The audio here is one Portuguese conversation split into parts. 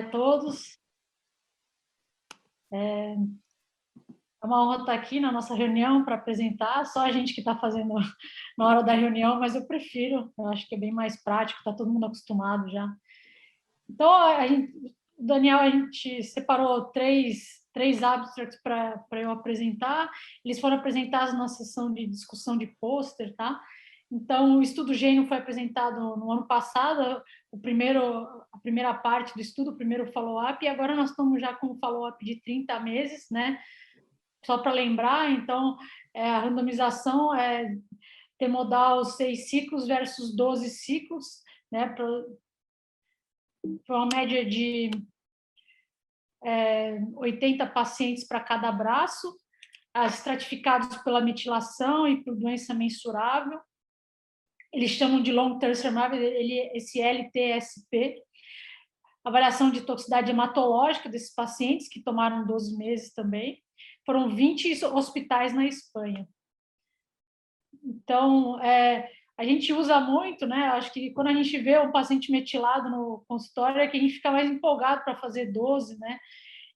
todos. É uma honra estar aqui na nossa reunião para apresentar, só a gente que está fazendo na hora da reunião, mas eu prefiro, eu acho que é bem mais prático, está todo mundo acostumado já. Então, Daniel, a gente separou três abstracts para eu apresentar, eles foram apresentados na sessão de discussão de pôster, tá? Então, o estudo Gênio foi apresentado no ano passado, a primeira parte do estudo, o primeiro follow-up, e agora nós estamos já com um follow-up de 30 meses, né? Só para lembrar, então, a randomização é T-modal 6 ciclos versus 12 ciclos, né? Foi uma média de 80 pacientes para cada braço, estratificados pela metilação e por doença mensurável. Eles chamam de long-term survival, esse LTSP. Avaliação de toxicidade hematológica desses pacientes, que tomaram 12 meses também. Foram 20 hospitais na Espanha. Então, a gente usa muito, né? Acho que quando a gente vê um paciente metilado no consultório, é que a gente fica mais empolgado para fazer 12, né?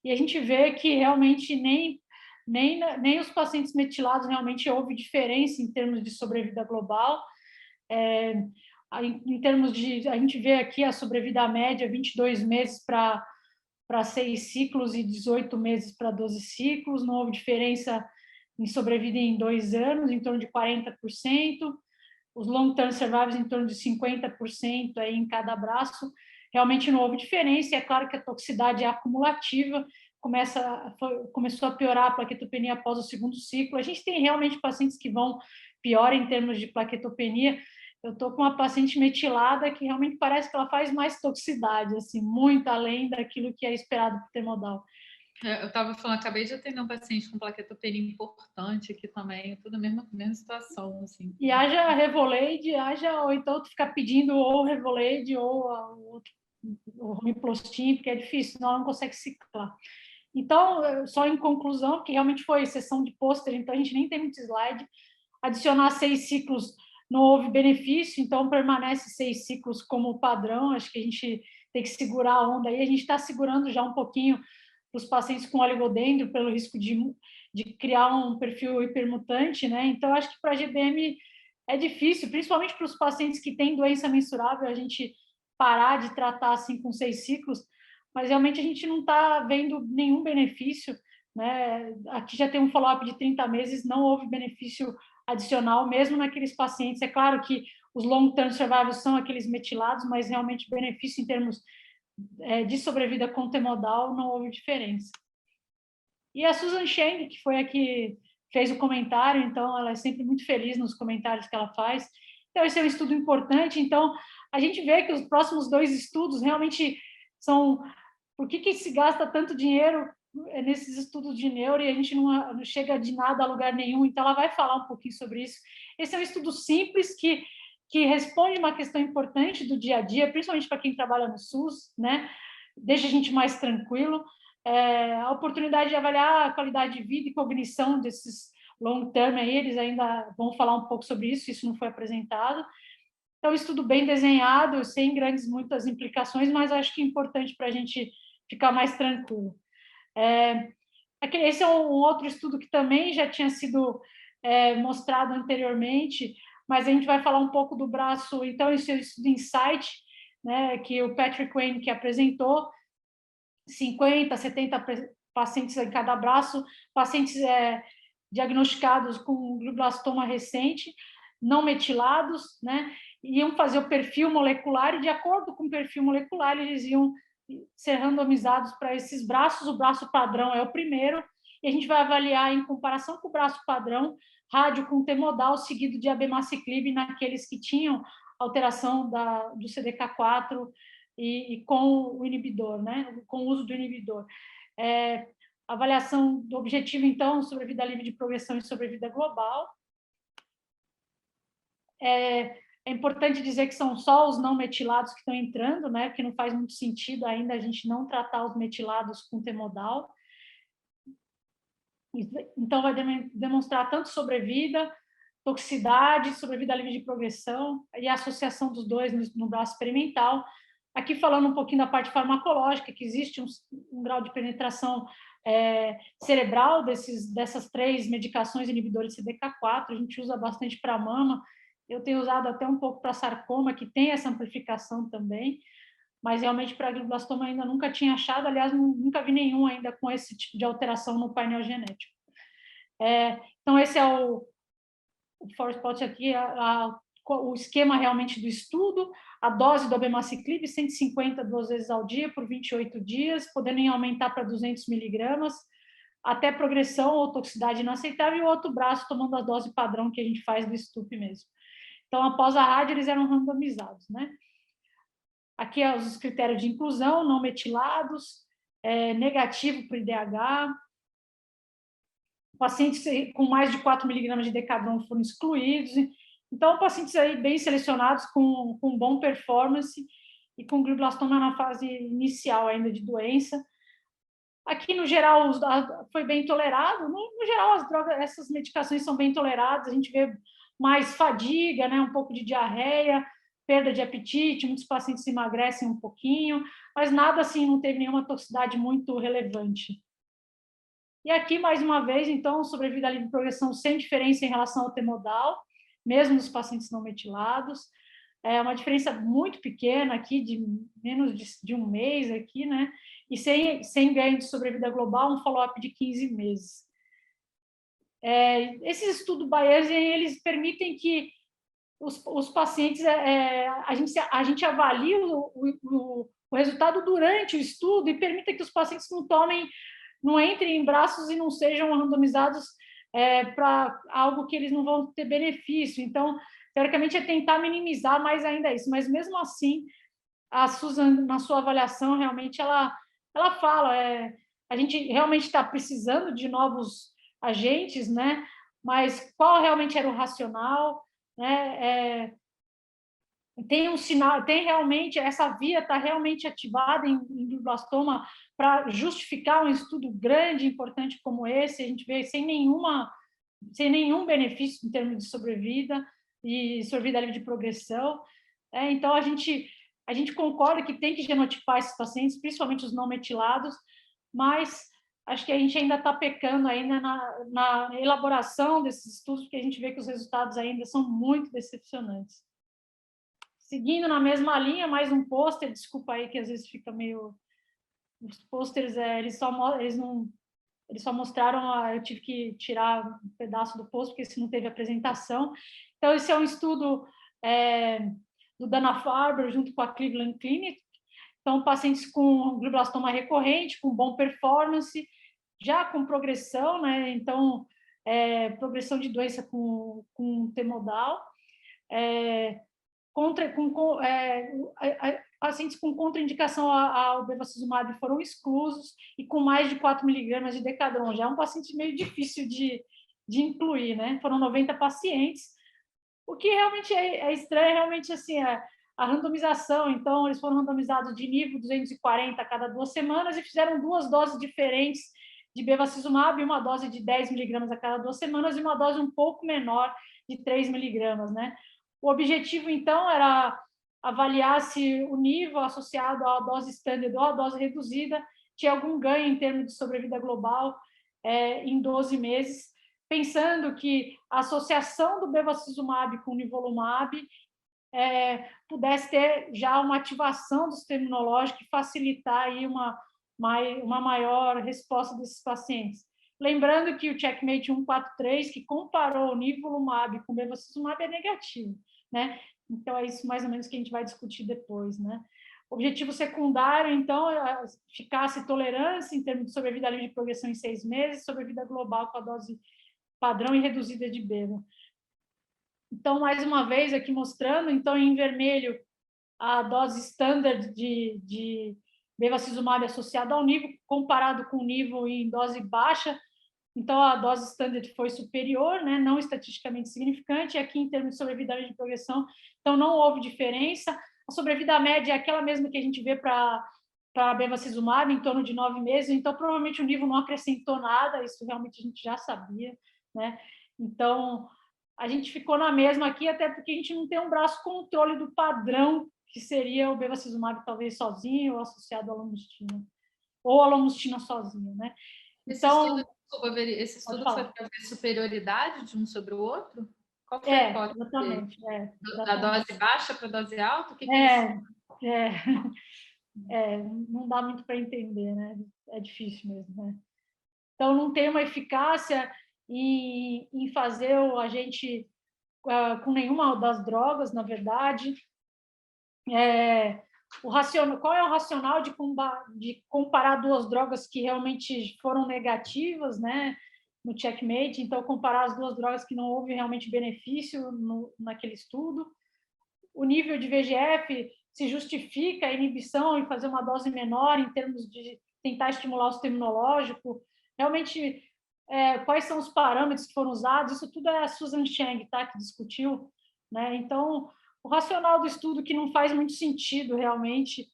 E a gente vê que realmente nem os pacientes metilados realmente houve diferença em termos de sobrevida global. Em termos de, a gente vê aqui a sobrevida média, 22 meses para 6 ciclos e 18 meses para 12 ciclos, não houve diferença em sobrevida em 2 anos, em torno de 40%, os long-term survivors em torno de 50% aí em cada braço, realmente não houve diferença, e é claro que a toxicidade é acumulativa, começou a piorar a plaquetopenia após o segundo ciclo. A gente tem realmente pacientes que vão pior em termos de plaquetopenia. Eu estou com uma paciente metilada que realmente parece que ela faz mais toxicidade, assim, muito além daquilo que é esperado por T-modal. Eu estava falando, acabei de atender um paciente com plaquetopenia importante aqui também, tudo a mesma situação, assim. E haja Revolade, ou então tu ficar pedindo ou Revolade ou o Homiplostim, porque é difícil, senão ela não consegue ciclar. Então, só em conclusão, que realmente foi sessão de pôster, então a gente nem tem muito slide, adicionar 6 ciclos não houve benefício, então permanece 6 ciclos como padrão, acho que a gente tem que segurar a onda aí, a gente está segurando já um pouquinho os pacientes com oligodendro pelo risco de criar um perfil hipermutante, né? Então, acho que para a GBM é difícil, principalmente para os pacientes que têm doença mensurável, a gente parar de tratar assim com 6 ciclos, mas realmente a gente não está vendo nenhum benefício, né? Aqui já tem um follow-up de 30 meses, não houve benefício adicional, mesmo naqueles pacientes. É claro que os long-term survivors são aqueles metilados, mas realmente benefício em termos de sobrevida com T-modal não houve diferença. E a Susan Cheng, que foi a que fez o comentário, então ela é sempre muito feliz nos comentários que ela faz. Então, esse é um estudo importante. Então, a gente vê que os próximos 2 estudos realmente são... Por que se gasta tanto dinheiro nesses estudos de neuro e a gente não chega de nada a lugar nenhum? Então, ela vai falar um pouquinho sobre isso. Esse é um estudo simples que responde uma questão importante do dia a dia, principalmente para quem trabalha no SUS, né? Deixa a gente mais tranquilo. A oportunidade de avaliar a qualidade de vida e cognição desses long term aí, eles ainda vão falar um pouco sobre isso, isso não foi apresentado. Então, estudo bem desenhado, sem muitas implicações, mas acho que é importante para a gente ficar mais tranquilo. Esse é um outro estudo que também já tinha sido mostrado anteriormente, mas a gente vai falar um pouco do braço. Então, esse é o estudo Insight, né, que o Patrick Wayne que apresentou, 50, 70 pacientes em cada braço, pacientes diagnosticados com glioblastoma recente, não metilados, né, iam fazer o perfil molecular e, de acordo com o perfil molecular, eles iam ser randomizados para esses braços. O braço padrão é o primeiro, e a gente vai avaliar, em comparação com o braço padrão, rádio com T-modal, seguido de abemaciclib naqueles que tinham alteração do CDK4 e com o inibidor, né? Com o uso do inibidor. Avaliação do objetivo, então, sobrevida livre de progressão e sobrevida global. É importante dizer que são só os não metilados que estão entrando, né? Porque não faz muito sentido ainda a gente não tratar os metilados com T-modal. Então, vai demonstrar tanto sobrevida, toxicidade, sobrevida livre de progressão e a associação dos dois no braço experimental. Aqui falando um pouquinho da parte farmacológica, que existe um grau de penetração cerebral dessas 3 medicações inibidores de CDK4, a gente usa bastante para mama, eu tenho usado até um pouco para sarcoma, que tem essa amplificação também, mas realmente para glioblastoma ainda nunca tinha achado, aliás, nunca vi nenhum ainda com esse tipo de alteração no painel genético. Então, esse é o forest plot aqui, o esquema realmente do estudo, a dose do abemaciclib, 150 2 vezes ao dia por 28 dias, podendo aumentar para 200 miligramas, até progressão ou toxicidade inaceitável, e o outro braço tomando a dose padrão que a gente faz do STUP mesmo. Então, após a rádio, eles eram randomizados, né? Aqui os critérios de inclusão, não metilados, negativo para o IDH, pacientes com mais de 4 miligramas de decadron foram excluídos. Então, pacientes aí bem selecionados, com bom performance e com glioblastoma na fase inicial ainda de doença. Aqui, no geral, foi bem tolerado. No geral, as drogas, essas medicações são bem toleradas. A gente vê mais fadiga, né, um pouco de diarreia, perda de apetite, muitos pacientes emagrecem um pouquinho, mas nada assim, não teve nenhuma toxicidade muito relevante. E aqui, mais uma vez, então, sobrevida livre de progressão sem diferença em relação ao temodal, mesmo nos pacientes não metilados. É uma diferença muito pequena aqui, de menos de um mês aqui, né? E sem ganho de sobrevida global, um follow-up de 15 meses. Esses estudos Bayesian, eles permitem que os pacientes, a gente avalie o resultado durante o estudo e permita que os pacientes não entrem em braços e não sejam randomizados para algo que eles não vão ter benefício. Então, teoricamente, é tentar minimizar mais ainda isso. Mas, mesmo assim, a Susan, na sua avaliação, realmente, ela fala, a gente realmente está precisando de novos agentes, né? Mas qual realmente era o racional, né? Tem um sinal, tem realmente, essa via está realmente ativada em glioblastoma para justificar um estudo grande, importante como esse, a gente vê sem nenhum benefício em termos de sobrevida e sobrevida livre de progressão. Então, a gente concorda que tem que genotipar esses pacientes, principalmente os não metilados, mas acho que a gente ainda está pecando ainda na elaboração desses estudos, porque a gente vê que os resultados ainda são muito decepcionantes. Seguindo na mesma linha, mais um pôster, desculpa aí que às vezes fica meio... Os pôsteres, eles só mostraram, eu tive que tirar um pedaço do pôster, porque se não teve apresentação. Então, esse é um estudo do Dana-Farber, junto com a Cleveland Clinic. Então, pacientes com glioblastoma recorrente, com bom performance, já com progressão, né? Então, progressão de doença com temodal, pacientes com contraindicação ao bevacizumab foram exclusos e com mais de 4 miligramas de decadron. Já é um paciente meio difícil de incluir, né? Foram 90 pacientes. O que realmente é estranho, realmente, assim, a randomização. Então, eles foram randomizados de nível 240 a cada 2 semanas e fizeram 2 doses diferentes de bevacizumab, uma dose de 10 miligramas a cada 2 semanas e uma dose um pouco menor de 3 miligramas, né? O objetivo, então, era avaliar se o nível associado à dose standard ou à dose reduzida tinha algum ganho em termos de sobrevida global em 12 meses, pensando que a associação do bevacizumab com o nivolumab pudesse ter já uma ativação do sistema imunológico e facilitar aí uma maior resposta desses pacientes. Lembrando que o Checkmate 143, que comparou o nivolumab com o bevacizumab, é negativo, né? Então, é isso mais ou menos que a gente vai discutir depois, né? Objetivo secundário, então, é eficácia e tolerância em termos de sobrevida livre de progressão em 6 meses, sobrevida global com a dose padrão e reduzida de beva. Então, mais uma vez, aqui mostrando, então, em vermelho, a dose standard de bevacizumab associada ao nível, comparado com o nível em dose baixa. Então, a dose standard foi superior, né? Não estatisticamente significante, e aqui, em termos de sobrevida de progressão, então, não houve diferença. A sobrevida média é aquela mesma que a gente vê para bevacizumab, em torno de 9 meses, então, provavelmente, o nível não acrescentou nada, isso realmente a gente já sabia, né? Então, a gente ficou na mesma aqui, até porque a gente não tem um braço controle do padrão que seria o bevacizumab talvez sozinho ou associado à lomustina, ou a lomustina sozinho, né? Então, esse estudo foi para ver superioridade de um sobre o outro? Qual foi a hipótese? Exatamente. Da dose baixa para a dose alta? O que não dá muito para entender, né? É difícil mesmo, né? Então, não tem uma eficácia em fazer o agente com nenhuma das drogas, na verdade. Qual é o racional de comparar duas drogas que realmente foram negativas, né, no checkmate? Então, comparar as duas drogas que não houve realmente benefício naquele estudo. O nível de VEGF se justifica a inibição em fazer uma dose menor em termos de tentar estimular o sistema imunológico. Realmente, quais são os parâmetros que foram usados? Isso tudo é a Susan Chang, tá, que discutiu, né? Então, o racional do estudo que não faz muito sentido realmente,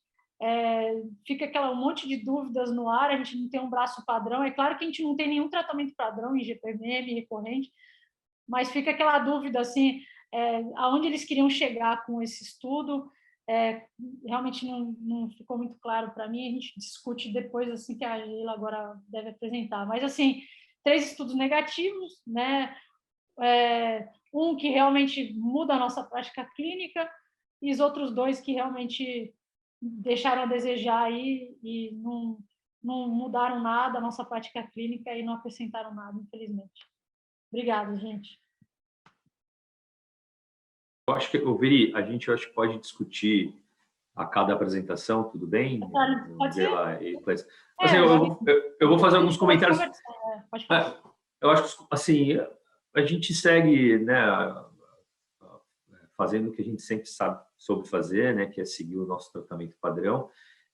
fica um monte de dúvidas no ar, a gente não tem um braço padrão. É claro que a gente não tem nenhum tratamento padrão em GPM recorrente, mas fica aquela dúvida assim, aonde eles queriam chegar com esse estudo. Realmente não ficou muito claro para mim. A gente discute depois, assim, que a Gila agora deve apresentar. Mas, assim, 3 estudos negativos, né? Um que realmente muda a nossa prática clínica e os outros 2 que realmente deixaram a desejar aí e não mudaram nada a nossa prática clínica e não acrescentaram nada, infelizmente. Obrigada, gente. Eu acho que, Veri, a gente acho que pode discutir a cada apresentação, tudo bem? Pode ser. Assim, eu vou fazer alguns comentários. Pode falar. Eu acho que, assim, a gente segue, né, fazendo o que a gente sempre sabe sobre fazer, né, que é seguir o nosso tratamento padrão.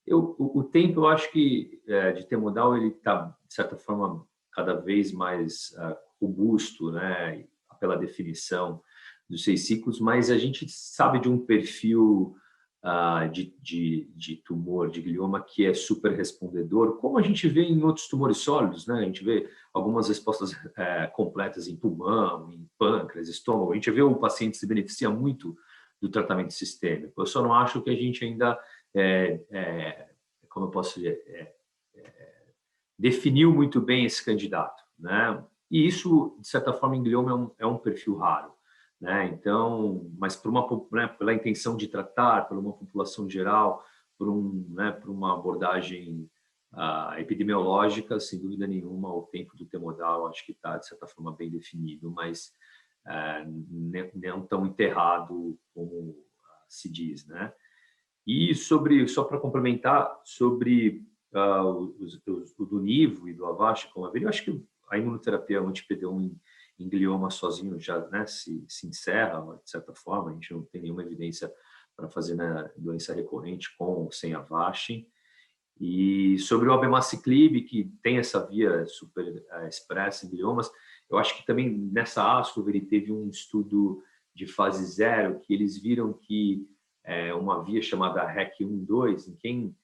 O tempo, eu acho que de Temodal, ele está, de certa forma, cada vez mais robusto, né, pela definição dos 6 ciclos, mas a gente sabe de um perfil de tumor, de glioma, que é super respondedor, como a gente vê em outros tumores sólidos, né? A gente vê algumas respostas completas em pulmão, em pâncreas, estômago. A gente vê o paciente se beneficia muito do tratamento sistêmico. Eu só não acho que a gente ainda, como eu posso dizer, definiu muito bem esse candidato, né? E isso, de certa forma, em glioma é um perfil raro, né? Então, mas pela intenção de tratar, por uma população geral, por uma abordagem epidemiológica, sem dúvida nenhuma, o tempo do Temodal acho que está, de certa forma, bem definido, mas não tão enterrado como se diz, né? E só para complementar, sobre o do Nivo e do Avastin, como eu acho que a imunoterapia anti-PD1 em glioma sozinho já, né, se encerra, de certa forma. A gente não tem nenhuma evidência para fazer, né, doença recorrente com ou sem Avastin. E sobre o abemaciclib, que tem essa via super expressa em gliomas, eu acho que também nessa ASCO ele teve um estudo de fase 0 que eles viram que uma via chamada REC1-2, em quem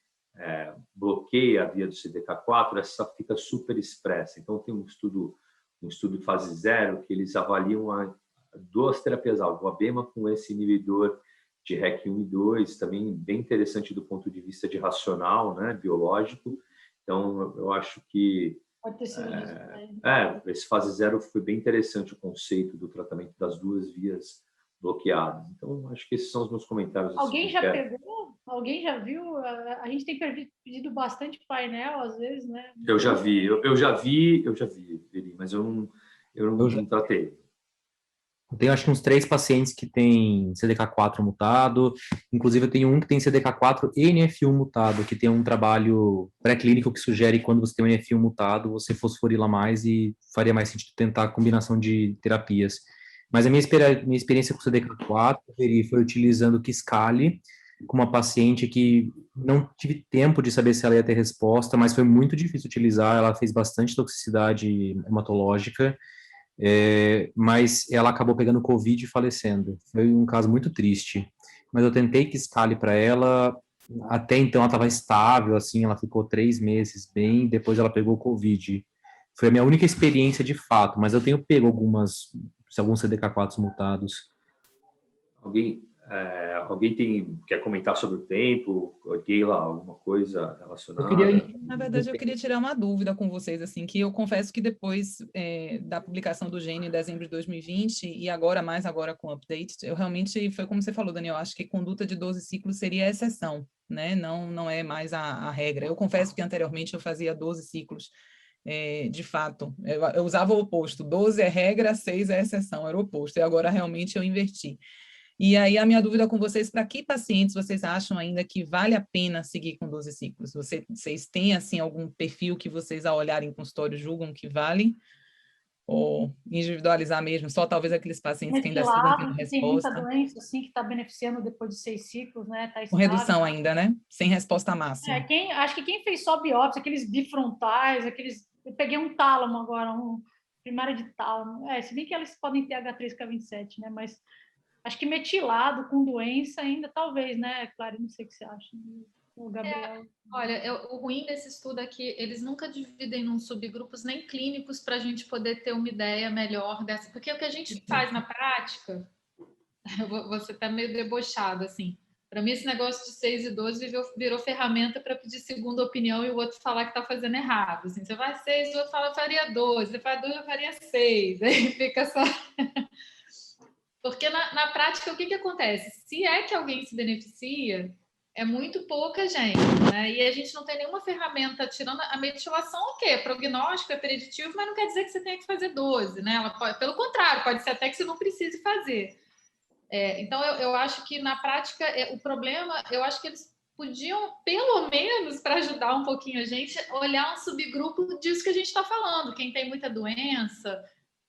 bloqueia a via do CDK4, essa fica super expressa. Então, tem um estudo de fase 0 que eles avaliam 2 terapias-alvo, o abema com esse inibidor de REC1 e 2, também bem interessante do ponto de vista de racional, né, biológico. Então, eu acho que pode ter sido isso, esse fase 0 foi bem interessante o conceito do tratamento das 2 vias bloqueadas. Então, acho que esses são os meus comentários. Alguém já pegou? Alguém já viu? A gente tem pedido bastante painel, às vezes, né? Eu já vi, mas eu não tratei. Eu tenho, acho que uns 3 pacientes que têm CDK4 mutado, inclusive eu tenho um que tem CDK4 e NF1 mutado, que tem um trabalho pré-clínico que sugere que quando você tem um NF1 mutado, você fosforila mais e faria mais sentido tentar a combinação de terapias. Mas a minha experiência com CDK4 foi utilizando Kisqali com uma paciente que não tive tempo de saber se ela ia ter resposta, mas foi muito difícil utilizar, ela fez bastante toxicidade hematológica, mas ela acabou pegando Covid e falecendo. Foi um caso muito triste. Mas eu tentei Kisqali para ela, até então ela estava estável, assim, ela ficou 3 meses bem, depois ela pegou Covid. Foi a minha única experiência de fato, mas eu tenho pego alguns CDK4 mutados. Alguém, Alguém quer comentar sobre o tempo? Keila, alguma coisa relacionada? Na verdade, eu queria tirar uma dúvida com vocês, assim, que eu confesso que depois da publicação do Gênio em dezembro de 2020, e agora, mais agora com o update, eu realmente, foi como você falou, Daniel, acho que conduta de 12 ciclos seria a exceção, né? Não é mais a regra. Eu confesso que anteriormente eu fazia 12 ciclos, de fato. Eu usava o oposto, 12 é regra, 6 é exceção, era o oposto, e agora realmente eu inverti. E aí, a minha dúvida com vocês, para que pacientes vocês acham ainda que vale a pena seguir com 12 ciclos? Vocês têm, assim, algum perfil que vocês, ao olharem em consultório, julgam que vale? Ou individualizar mesmo, só talvez aqueles pacientes que ainda sigam tendo resposta? Tem muita doença, assim, que está beneficiando depois de 6 ciclos, né? Tá com redução ainda, né? Sem resposta máxima. Acho que quem fez só biópsia, aqueles bifrontais, eu peguei um tálamo agora, primária de tálamo. Se bem que elas podem ter H3 e K27, né? Mas acho que metilado com doença ainda, talvez, né, Clara? Não sei o que você acha. O Gabriel. Olha, o ruim desse estudo é que eles nunca dividem em subgrupos nem clínicos para a gente poder ter uma ideia melhor dessa. Porque o que a gente faz na prática, você está meio debochado, assim. Para mim, esse negócio de 6 e 12 virou ferramenta para pedir segunda opinião e o outro falar que está fazendo errado. Assim, você vai 6, o outro fala eu faria 12, você faz 12, eu faria 6. Aí fica só... Porque na prática, o que acontece? Se é que alguém se beneficia, é muito pouca gente, né? E a gente não tem nenhuma ferramenta, tirando a metilação, o quê? Prognóstico, é preditivo, mas não quer dizer que você tenha que fazer 12, né? Pelo contrário, pode ser até que você não precise fazer. Então, eu acho que na prática, o problema, eu acho que eles podiam, pelo menos, para ajudar um pouquinho a gente, olhar um subgrupo disso que a gente está falando. Quem tem muita doença,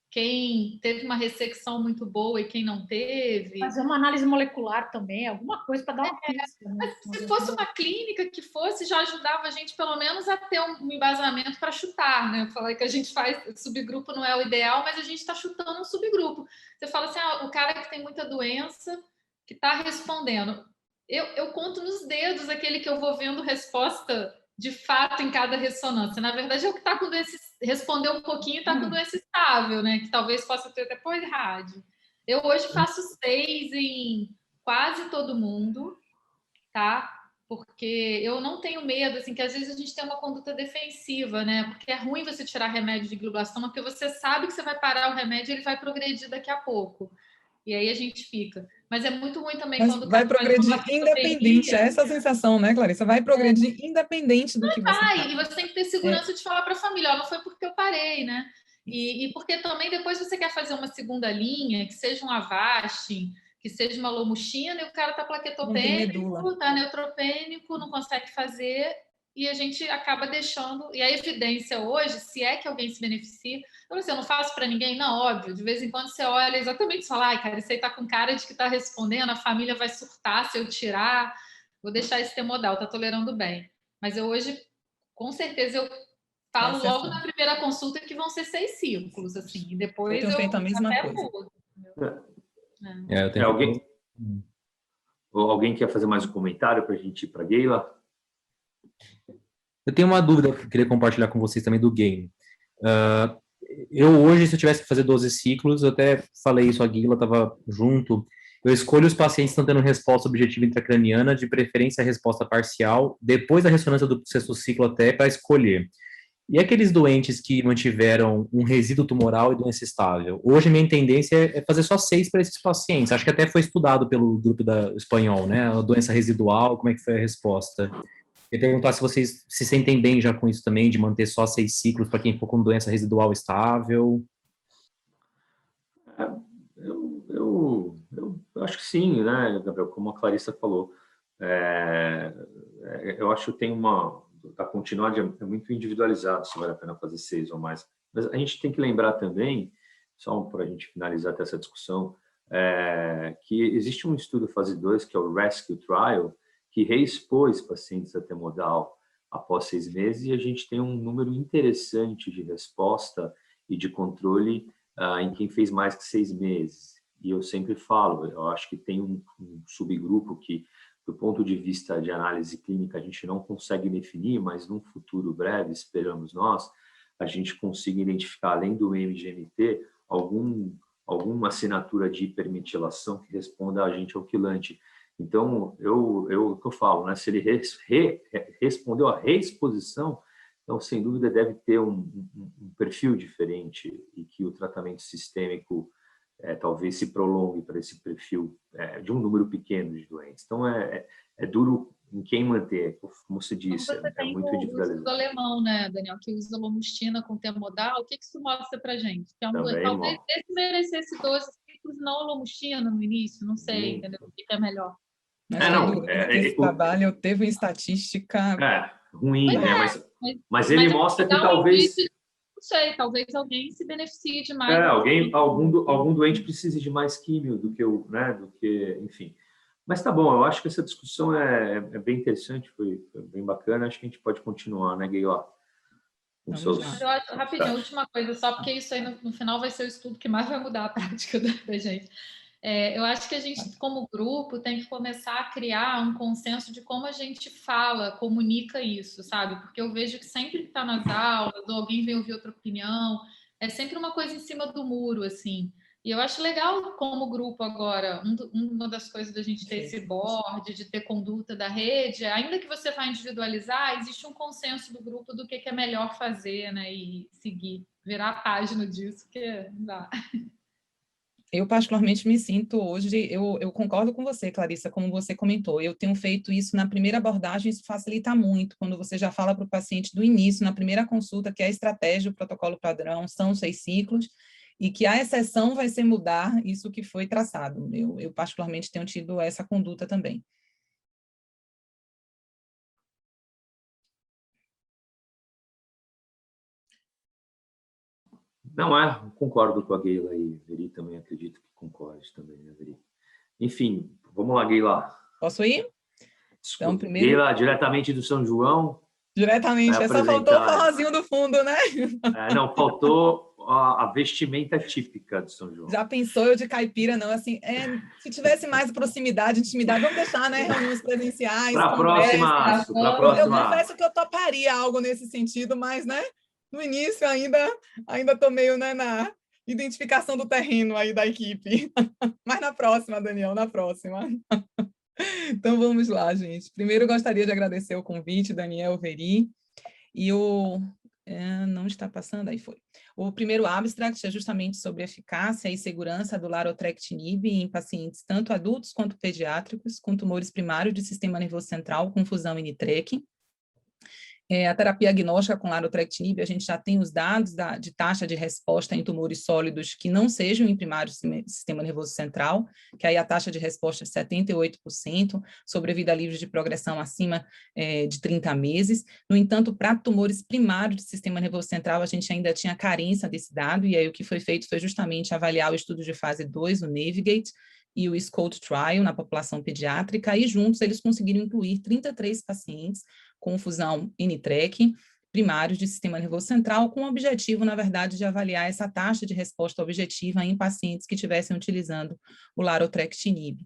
quem teve uma ressecção muito boa e quem não teve. Fazer uma análise molecular também, alguma coisa para dar uma pista. Né? Se fosse uma clínica que fosse, já ajudava a gente pelo menos a ter um embasamento para chutar, né? Eu falei que a gente faz, subgrupo não é o ideal, mas a gente está chutando um subgrupo. Você fala assim, o cara que tem muita doença, que está respondendo. Eu conto nos dedos aquele que eu vou vendo resposta de fato em cada ressonância. Na verdade, é o que está com doença, respondeu um pouquinho e está com doença estável, né? Que talvez possa ter depois rádio. Eu hoje faço 6 em quase todo mundo, tá? Porque eu não tenho medo, assim, que às vezes a gente tem uma conduta defensiva, né? Porque é ruim você tirar remédio de glioblastoma, porque você sabe que você vai parar o remédio e ele vai progredir daqui a pouco. E aí a gente fica. Mas é muito ruim também quando vai progredir independente, é essa a sensação, né, Clarissa? Vai progredir independente do que você faz. E você tem que ter segurança de falar para a família, não foi porque eu parei, né? E porque também depois você quer fazer uma segunda linha, que seja um Avastin, que seja uma Lomuxina, e o cara tá plaquetopênico, tá neutropênico, não consegue fazer, e a gente acaba deixando. E a evidência hoje, se é que alguém se beneficia, eu não faço para ninguém, não, óbvio. De vez em quando você olha exatamente e fala, cara, isso aí tá com cara de que tá respondendo, a família vai surtar se eu tirar, vou deixar esse temodal, tá tolerando bem. Mas eu hoje, com certeza, eu falo logo na primeira consulta que vão ser 6 ciclos, assim, e depois eu tenho feito a mesma coisa. Alguém quer fazer mais um comentário para a gente ir para a Keila? Eu tenho uma dúvida que eu queria compartilhar com vocês também do game. Eu hoje, se eu tivesse que fazer 12 ciclos, eu até falei isso, a Keila estava junto, eu escolho os pacientes que estão tendo resposta objetiva intracraniana, de preferência a resposta parcial, depois da ressonância do 6º ciclo até, para escolher. E aqueles doentes que mantiveram um resíduo tumoral e doença estável? Hoje, minha tendência é fazer só 6 para esses pacientes. Acho que até foi estudado pelo grupo espanhol, né? A doença residual, como é que foi a resposta? Eu ia perguntar se vocês se sentem bem já com isso também, de manter só 6 ciclos para quem for com doença residual estável. Eu acho que sim, né, Gabriel? Como a Clarissa falou. Eu acho que tem a continuidade é muito individualizado, se vale a pena fazer 6 ou mais. Mas a gente tem que lembrar também, só para a gente finalizar até essa discussão, que existe um estudo fase 2, que é o Rescue Trial, que reexpôs pacientes a temodal após 6 meses, e a gente tem um número interessante de resposta e de controle em quem fez mais que 6 meses. E eu sempre falo, eu acho que tem um subgrupo que, do ponto de vista de análise clínica, a gente não consegue definir, mas num futuro breve, esperamos nós, a gente consiga identificar, além do MGMT, algum alguma assinatura de hipermetilação que responda a agente alquilante. Então, o que eu falo, né? Se ele respondeu à reexposição, então, sem dúvida, deve ter um perfil diferente e que o tratamento sistêmico talvez se prolongue para esse perfil de um número pequeno de doentes. Então, é duro em quem manter, como você disse, Então, você tem muito o individualizado. estudo alemão, né, Daniel, que usa lomustina com temodal. O que isso mostra para a gente? Que Também, talvez esse merecesse 12 ciclos, não lomustina no início, não sei, entendeu? O que é melhor? Mas esse trabalho teve uma estatística... ruim, né? Mas ele mostra que talvez... Não sei, talvez alguém se beneficie de mais. Algum doente precise de mais químio do que, enfim. Mas tá bom, eu acho que essa discussão é bem interessante, foi bem bacana. Acho que a gente pode continuar, né, Guilherme? Eu acho, rapidinho, a última coisa, só porque isso aí no final vai ser o estudo que mais vai mudar a prática da gente. Eu acho que a gente, como grupo, tem que começar a criar um consenso de como a gente fala, comunica isso, sabe? Porque eu vejo que sempre que está nas aulas, ou alguém vem ouvir outra opinião, é sempre uma coisa em cima do muro, assim. E eu acho legal como grupo agora, uma das coisas da gente ter esse board, de ter conduta da rede, ainda que você vá individualizar, existe um consenso do grupo do que é melhor fazer, né? E seguir, virar a página disso, que não dá. Eu, particularmente, me sinto hoje, eu concordo com você, Clarissa, como você comentou, eu tenho feito isso na primeira abordagem, isso facilita muito, quando você já fala para o paciente do início, na primeira consulta, que é a estratégia, o protocolo padrão, são 6 ciclos, e que a exceção vai ser mudar isso que foi traçado. Eu particularmente, tenho tido essa conduta também. Não concordo com a Geila aí, Veri também acredito que concorde também, né, Veri? Enfim, vamos lá, Geila. Posso ir? Desculpa. Então, primeiro... Geila, diretamente do São João. Diretamente, só faltou o forrozinho do fundo, né? Não, faltou a vestimenta típica de São João. Já pensou eu de caipira, não, assim, se tivesse mais proximidade, intimidade, vamos deixar, né, reuniões presenciais, para a próxima. Eu confesso que eu toparia algo nesse sentido, mas, né, no início ainda estou meio, né, na identificação do terreno aí da equipe. Mas na próxima, Daniel, na próxima. Então, vamos lá, gente. Primeiro, eu gostaria de agradecer o convite, Daniel, Veri, e não está passando, aí foi. O primeiro abstract é justamente sobre a eficácia e segurança do larotrectinib em pacientes tanto adultos quanto pediátricos com tumores primários de sistema nervoso central com fusão INTREC. A terapia agnóstica com larotrectinib, a gente já tem os dados de taxa de resposta em tumores sólidos que não sejam em primário sistema nervoso central, que aí a taxa de resposta é 78%, sobrevida livre de progressão acima de 30 meses. No entanto, para tumores primários de sistema nervoso central, a gente ainda tinha carência desse dado, e aí o que foi feito foi justamente avaliar o estudo de fase 2, o Navigate, e o SCOUT Trial na população pediátrica, e juntos eles conseguiram incluir 33 pacientes com fusão INTREC, primários de sistema nervoso central, com o objetivo, na verdade, de avaliar essa taxa de resposta objetiva em pacientes que estivessem utilizando o larotrectinib.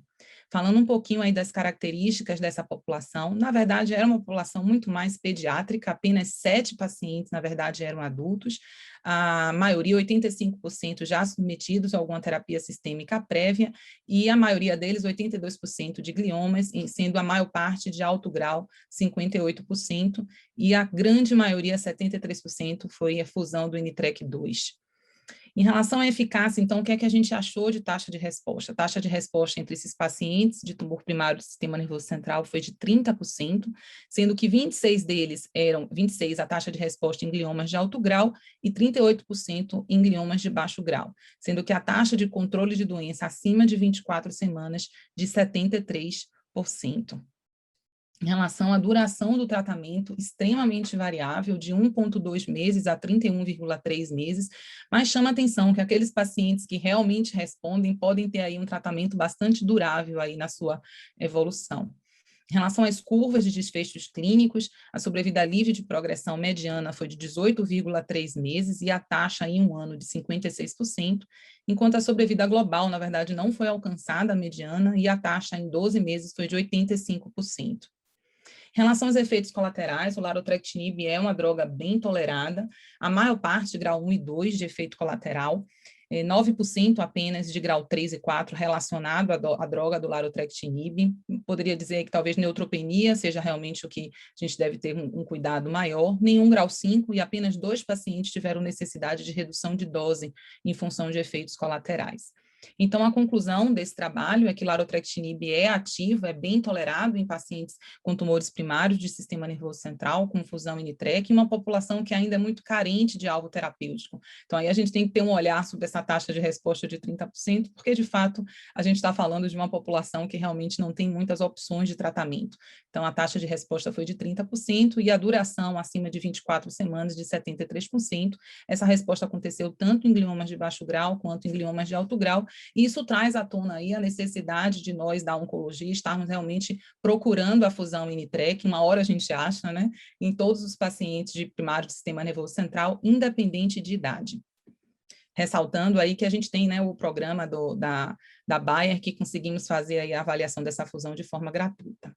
Falando um pouquinho aí das características dessa população, na verdade, era uma população muito mais pediátrica, apenas 7 pacientes, na verdade, eram adultos, a maioria, 85%, já submetidos a alguma terapia sistêmica prévia, e a maioria deles, 82% de gliomas, sendo a maior parte de alto grau, 58%, e a grande maioria, 73%, foi a fusão do INTREC-2. Em relação à eficácia, então, o que é que a gente achou de taxa de resposta? A taxa de resposta entre esses pacientes de tumor primário do sistema nervoso central foi de 30%, sendo que 26 deles eram, 26 a taxa de resposta em gliomas de alto grau e 38% em gliomas de baixo grau, sendo que a taxa de controle de doença acima de 24 semanas de 73%. Em relação à duração do tratamento, extremamente variável, de 1,2 meses a 31,3 meses, mas chama atenção que aqueles pacientes que realmente respondem podem ter aí um tratamento bastante durável aí na sua evolução. Em relação às curvas de desfechos clínicos, a sobrevida livre de progressão mediana foi de 18,3 meses e a taxa em um ano de 56%, enquanto a sobrevida global, na verdade, não foi alcançada a mediana e a taxa em 12 meses foi de 85%. Em relação aos efeitos colaterais, o larotrectinib é uma droga bem tolerada, a maior parte de grau 1 e 2 de efeito colateral, 9% apenas de grau 3 e 4 relacionado à droga do larotrectinib. Poderia dizer que talvez neutropenia seja realmente o que a gente deve ter um cuidado maior. Nenhum grau 5 e apenas 2 pacientes tiveram necessidade de redução de dose em função de efeitos colaterais. Então, a conclusão desse trabalho é que larotrectinib é ativo, é bem tolerado em pacientes com tumores primários de sistema nervoso central, com fusão INTREC, e uma população que ainda é muito carente de alvo terapêutico. Então, aí a gente tem que ter um olhar sobre essa taxa de resposta de 30%, porque, de fato, a gente está falando de uma população que realmente não tem muitas opções de tratamento. Então, a taxa de resposta foi de 30% e a duração acima de 24 semanas de 73%. Essa resposta aconteceu tanto em gliomas de baixo grau quanto em gliomas de alto grau, e isso traz à tona aí a necessidade de nós, da oncologia, estarmos realmente procurando a fusão INTREC, uma hora a gente acha, né, em todos os pacientes de primário do sistema nervoso central, independente de idade. Ressaltando aí que a gente tem, né, o programa da Bayer, que conseguimos fazer aí a avaliação dessa fusão de forma gratuita.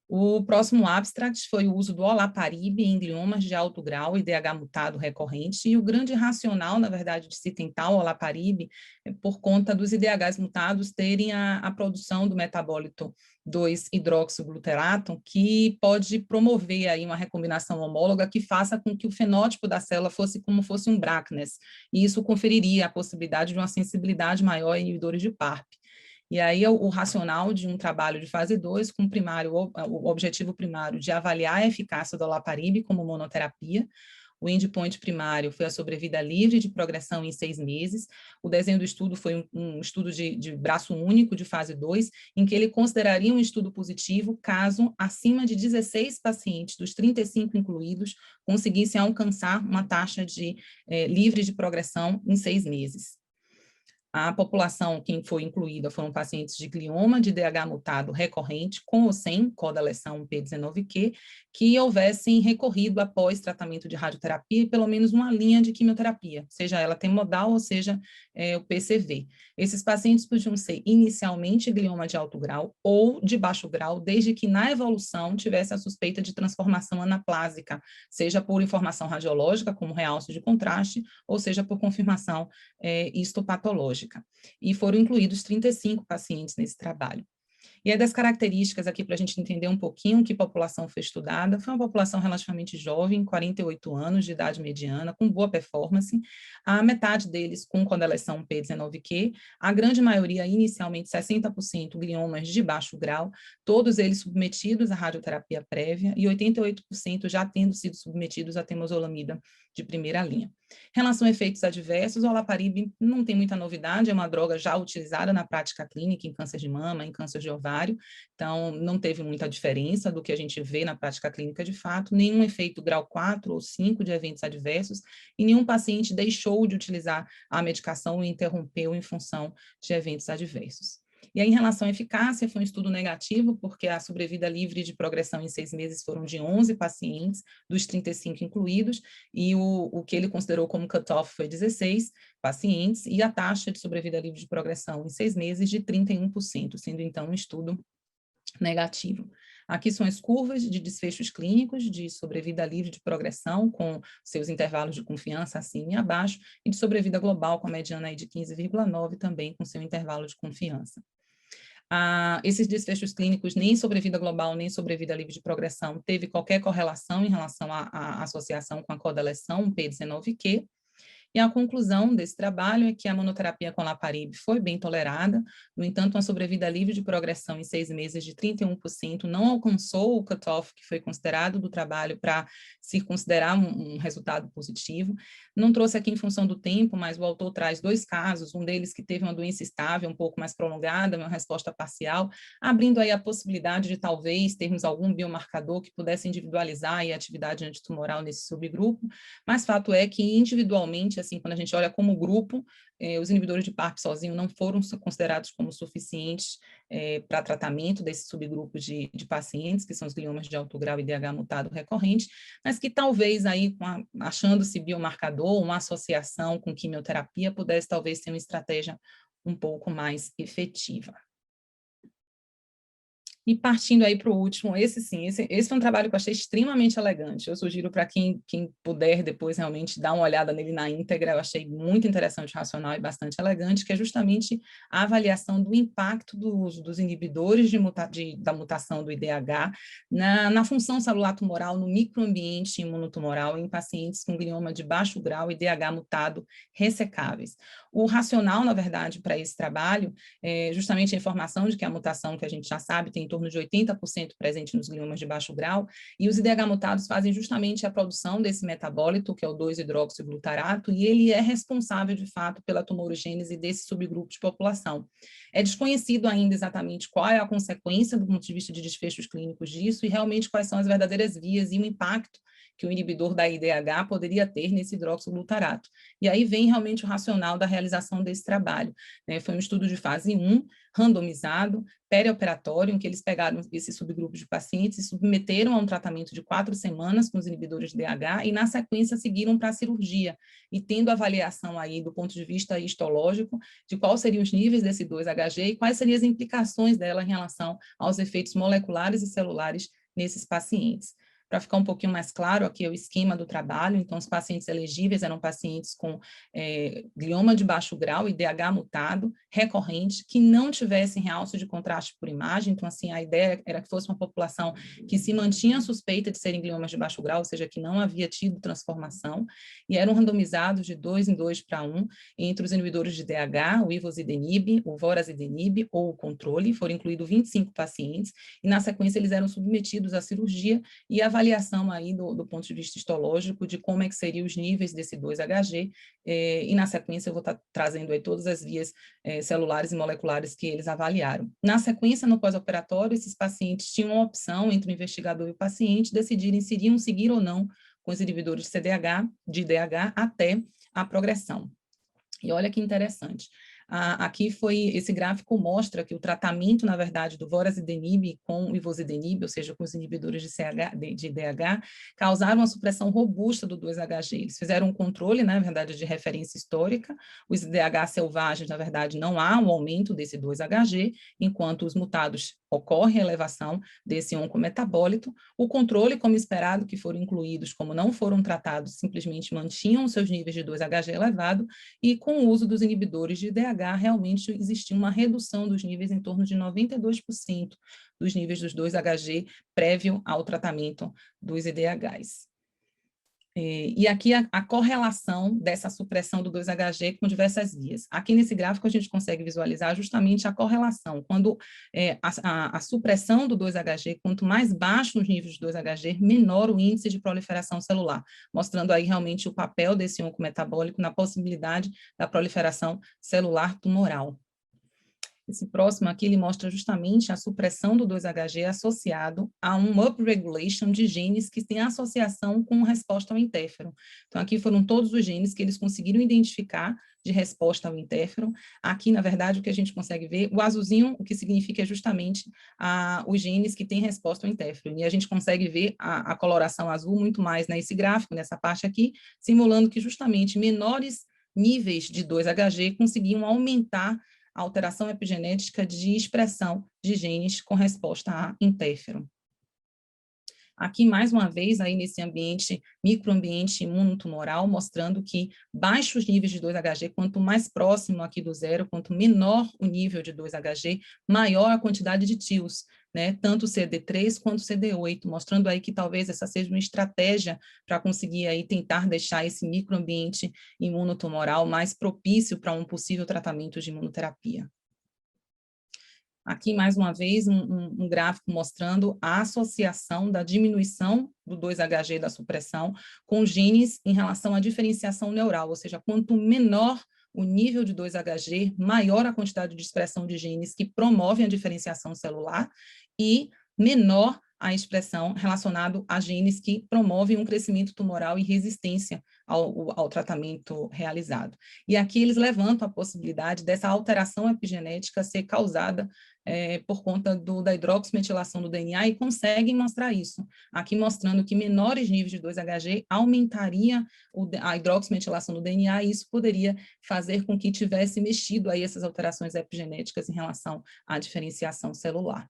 O próximo abstract foi o uso do olaparib em gliomas de alto grau e DH mutado recorrente, e o grande racional, na verdade, de se tentar o olaparib é por conta dos IDHs mutados terem a produção do metabólito 2-hidroxigluterato, que pode promover aí uma recombinação homóloga que faça com que o fenótipo da célula fosse como fosse um BRCA/NES, e isso conferiria a possibilidade de uma sensibilidade maior a inibidores de PARP. E aí o racional de um trabalho de fase 2, com o objetivo primário de avaliar a eficácia do olaparib como monoterapia. O endpoint primário foi a sobrevida livre de progressão em 6 meses. O desenho do estudo foi um estudo de braço único de fase 2, em que ele consideraria um estudo positivo caso acima de 16 pacientes, dos 35 incluídos, conseguissem alcançar uma taxa livre de progressão em 6 meses. A população que foi incluída foram pacientes de glioma de DH mutado recorrente, com ou sem codaleção P19Q, que houvessem recorrido após tratamento de radioterapia e pelo menos uma linha de quimioterapia, seja ela temodal ou seja o PCV. Esses pacientes podiam ser inicialmente glioma de alto grau ou de baixo grau, desde que na evolução tivesse a suspeita de transformação anaplásica, seja por informação radiológica, como realce de contraste, ou seja por confirmação histopatológica. E foram incluídos 35 pacientes nesse trabalho. E aí das características aqui para a gente entender um pouquinho que população foi estudada, foi uma população relativamente jovem, 48 anos de idade mediana, com boa performance, a metade deles com codaleção P19Q, a grande maioria, inicialmente 60% gliomas de baixo grau, todos eles submetidos à radioterapia prévia e 88% já tendo sido submetidos à temozolomida de primeira linha. Em relação a efeitos adversos, o olaparib não tem muita novidade, é uma droga já utilizada na prática clínica em câncer de mama, em câncer de ovário, então não teve muita diferença do que a gente vê na prática clínica de fato, nenhum efeito grau 4 ou 5 de eventos adversos, e nenhum paciente deixou de utilizar a medicação ou interrompeu em função de eventos adversos. E aí, em relação à eficácia, foi um estudo negativo, porque a sobrevida livre de progressão em 6 meses foram de 11 pacientes, dos 35 incluídos, e o que ele considerou como cutoff foi 16 pacientes, e a taxa de sobrevida livre de progressão em 6 meses de 31%, sendo então um estudo negativo. Aqui são as curvas de desfechos clínicos de sobrevida livre de progressão, com seus intervalos de confiança acima e abaixo, e de sobrevida global, com a mediana aí de 15,9, também com seu intervalo de confiança. Esses desfechos clínicos, nem sobrevida global, nem sobrevida livre de progressão, teve qualquer correlação em relação à associação com a codaleção P19Q, e a conclusão desse trabalho é que a monoterapia com olaparib foi bem tolerada, no entanto, uma sobrevida livre de progressão em 6 meses de 31% não alcançou o cutoff que foi considerado do trabalho para se considerar um resultado positivo. Não trouxe aqui em função do tempo, mas o autor traz 2 casos, um deles que teve uma doença estável um pouco mais prolongada, uma resposta parcial, abrindo aí a possibilidade de talvez termos algum biomarcador que pudesse individualizar aí a atividade antitumoral nesse subgrupo, mas fato é que individualmente, assim, quando a gente olha como grupo, os inibidores de PARP sozinhos não foram considerados como suficientes para tratamento desse subgrupo de pacientes, que são os gliomas de alto grau e DH mutado recorrente, mas que talvez aí, achando-se biomarcador, uma associação com quimioterapia, pudesse talvez ser uma estratégia um pouco mais efetiva. E partindo aí para o último, esse foi um trabalho que eu achei extremamente elegante. Eu sugiro para quem puder depois realmente dar uma olhada nele na íntegra, eu achei muito interessante, racional e bastante elegante, que é justamente a avaliação do impacto do uso dos inibidores da mutação do IDH na função celular tumoral, no microambiente imunotumoral em pacientes com glioma de baixo grau e IDH mutado ressecáveis. O racional, na verdade, para esse trabalho é justamente a informação de que a mutação, que a gente já sabe, tem em torno de 80% presente nos gliomas de baixo grau, e os IDH mutados fazem justamente a produção desse metabólito, que é o 2-hidroxiglutarato, e ele é responsável, de fato, pela tumorigênese desse subgrupo de população. É desconhecido ainda exatamente qual é a consequência do ponto de vista de desfechos clínicos disso, e realmente quais são as verdadeiras vias e o impacto que o inibidor da IDH poderia ter nesse hidroxiglutarato. E aí vem realmente o racional da realização desse trabalho, né? Foi um estudo de fase 1, randomizado, perioperatório, em que eles pegaram esse subgrupo de pacientes e submeteram a um tratamento de 4 semanas com os inibidores de DH e, na sequência, seguiram para a cirurgia, e tendo avaliação aí do ponto de vista histológico de quais seriam os níveis desse 2-HG e quais seriam as implicações dela em relação aos efeitos moleculares e celulares nesses pacientes. Para ficar um pouquinho mais claro, aqui é o esquema do trabalho. Então, os pacientes elegíveis eram pacientes com glioma de baixo grau, IDH mutado, recorrente, que não tivessem realce de contraste por imagem. Então, assim, a ideia era que fosse uma população que se mantinha suspeita de serem gliomas de baixo grau, ou seja, que não havia tido transformação, e eram randomizados de 2 em 2 para 1 entre os inibidores de DH, o ivosidenib, o vorazidenib ou o controle. Foram incluídos 25 pacientes, e na sequência eles eram submetidos à cirurgia e avaliação aí do ponto de vista histológico de como é que seriam os níveis desse 2-HG, e na sequência eu vou estar trazendo aí todas as vias celulares e moleculares que eles avaliaram. Na sequência, no pós-operatório, esses pacientes tinham uma opção entre o investigador e o paciente decidirem se iriam seguir ou não com os inibidores de IDH até a progressão. E olha que interessante. Aqui esse gráfico mostra que o tratamento, na verdade, do vorazidenib com o ivosidenib, ou seja, com os inibidores de IDH, causaram uma supressão robusta do 2-HG. Eles fizeram um controle, na verdade, de referência histórica. Os IDH selvagens, na verdade, não há um aumento desse 2-HG, enquanto os mutados ocorre a elevação desse oncometabólito. O controle, como esperado, que foram incluídos, como não foram tratados, simplesmente mantinham seus níveis de 2-HG elevado, e com o uso dos inibidores de IDH, realmente existia uma redução dos níveis em torno de 92% dos níveis dos 2-HG prévio ao tratamento dos IDHs. E aqui a correlação dessa supressão do 2-HG com diversas vias. Aqui nesse gráfico a gente consegue visualizar justamente a correlação. Quando a supressão do 2-HG, quanto mais baixo os níveis de 2-HG, menor o índice de proliferação celular, mostrando aí realmente o papel desse oncometabólico na possibilidade da proliferação celular tumoral. Esse próximo aqui, ele mostra justamente a supressão do 2-HG associado a um upregulation de genes que tem associação com resposta ao interferon. Então, aqui foram todos os genes que eles conseguiram identificar de resposta ao interferon. Aqui, na verdade, o que a gente consegue ver, o azulzinho, o que significa justamente os genes que têm resposta ao interferon. E a gente consegue ver a coloração azul muito mais nesse gráfico, nessa parte aqui, simulando que justamente menores níveis de 2-HG conseguiam aumentar a alteração epigenética de expressão de genes com resposta a interferon. Aqui, mais uma vez, aí nesse microambiente imunotumoral, mostrando que baixos níveis de 2-HG, quanto mais próximo aqui do zero, quanto menor o nível de 2-HG, maior a quantidade de TILs, né? Tanto CD3 quanto CD8, mostrando aí que talvez essa seja uma estratégia para conseguir aí tentar deixar esse microambiente imunotumoral mais propício para um possível tratamento de imunoterapia. Aqui, mais uma vez, um gráfico mostrando a associação da diminuição do 2-HG da supressão com genes em relação à diferenciação neural, ou seja, quanto menor o nível de 2-HG, maior a quantidade de expressão de genes que promovem a diferenciação celular e menor a expressão relacionada a genes que promovem um crescimento tumoral e resistência ao tratamento realizado. E aqui eles levantam a possibilidade dessa alteração epigenética ser causada por conta da hidroximetilação do DNA e conseguem mostrar isso. Aqui mostrando que menores níveis de 2-HG aumentaria a hidroximetilação do DNA e isso poderia fazer com que tivesse mexido aí essas alterações epigenéticas em relação à diferenciação celular.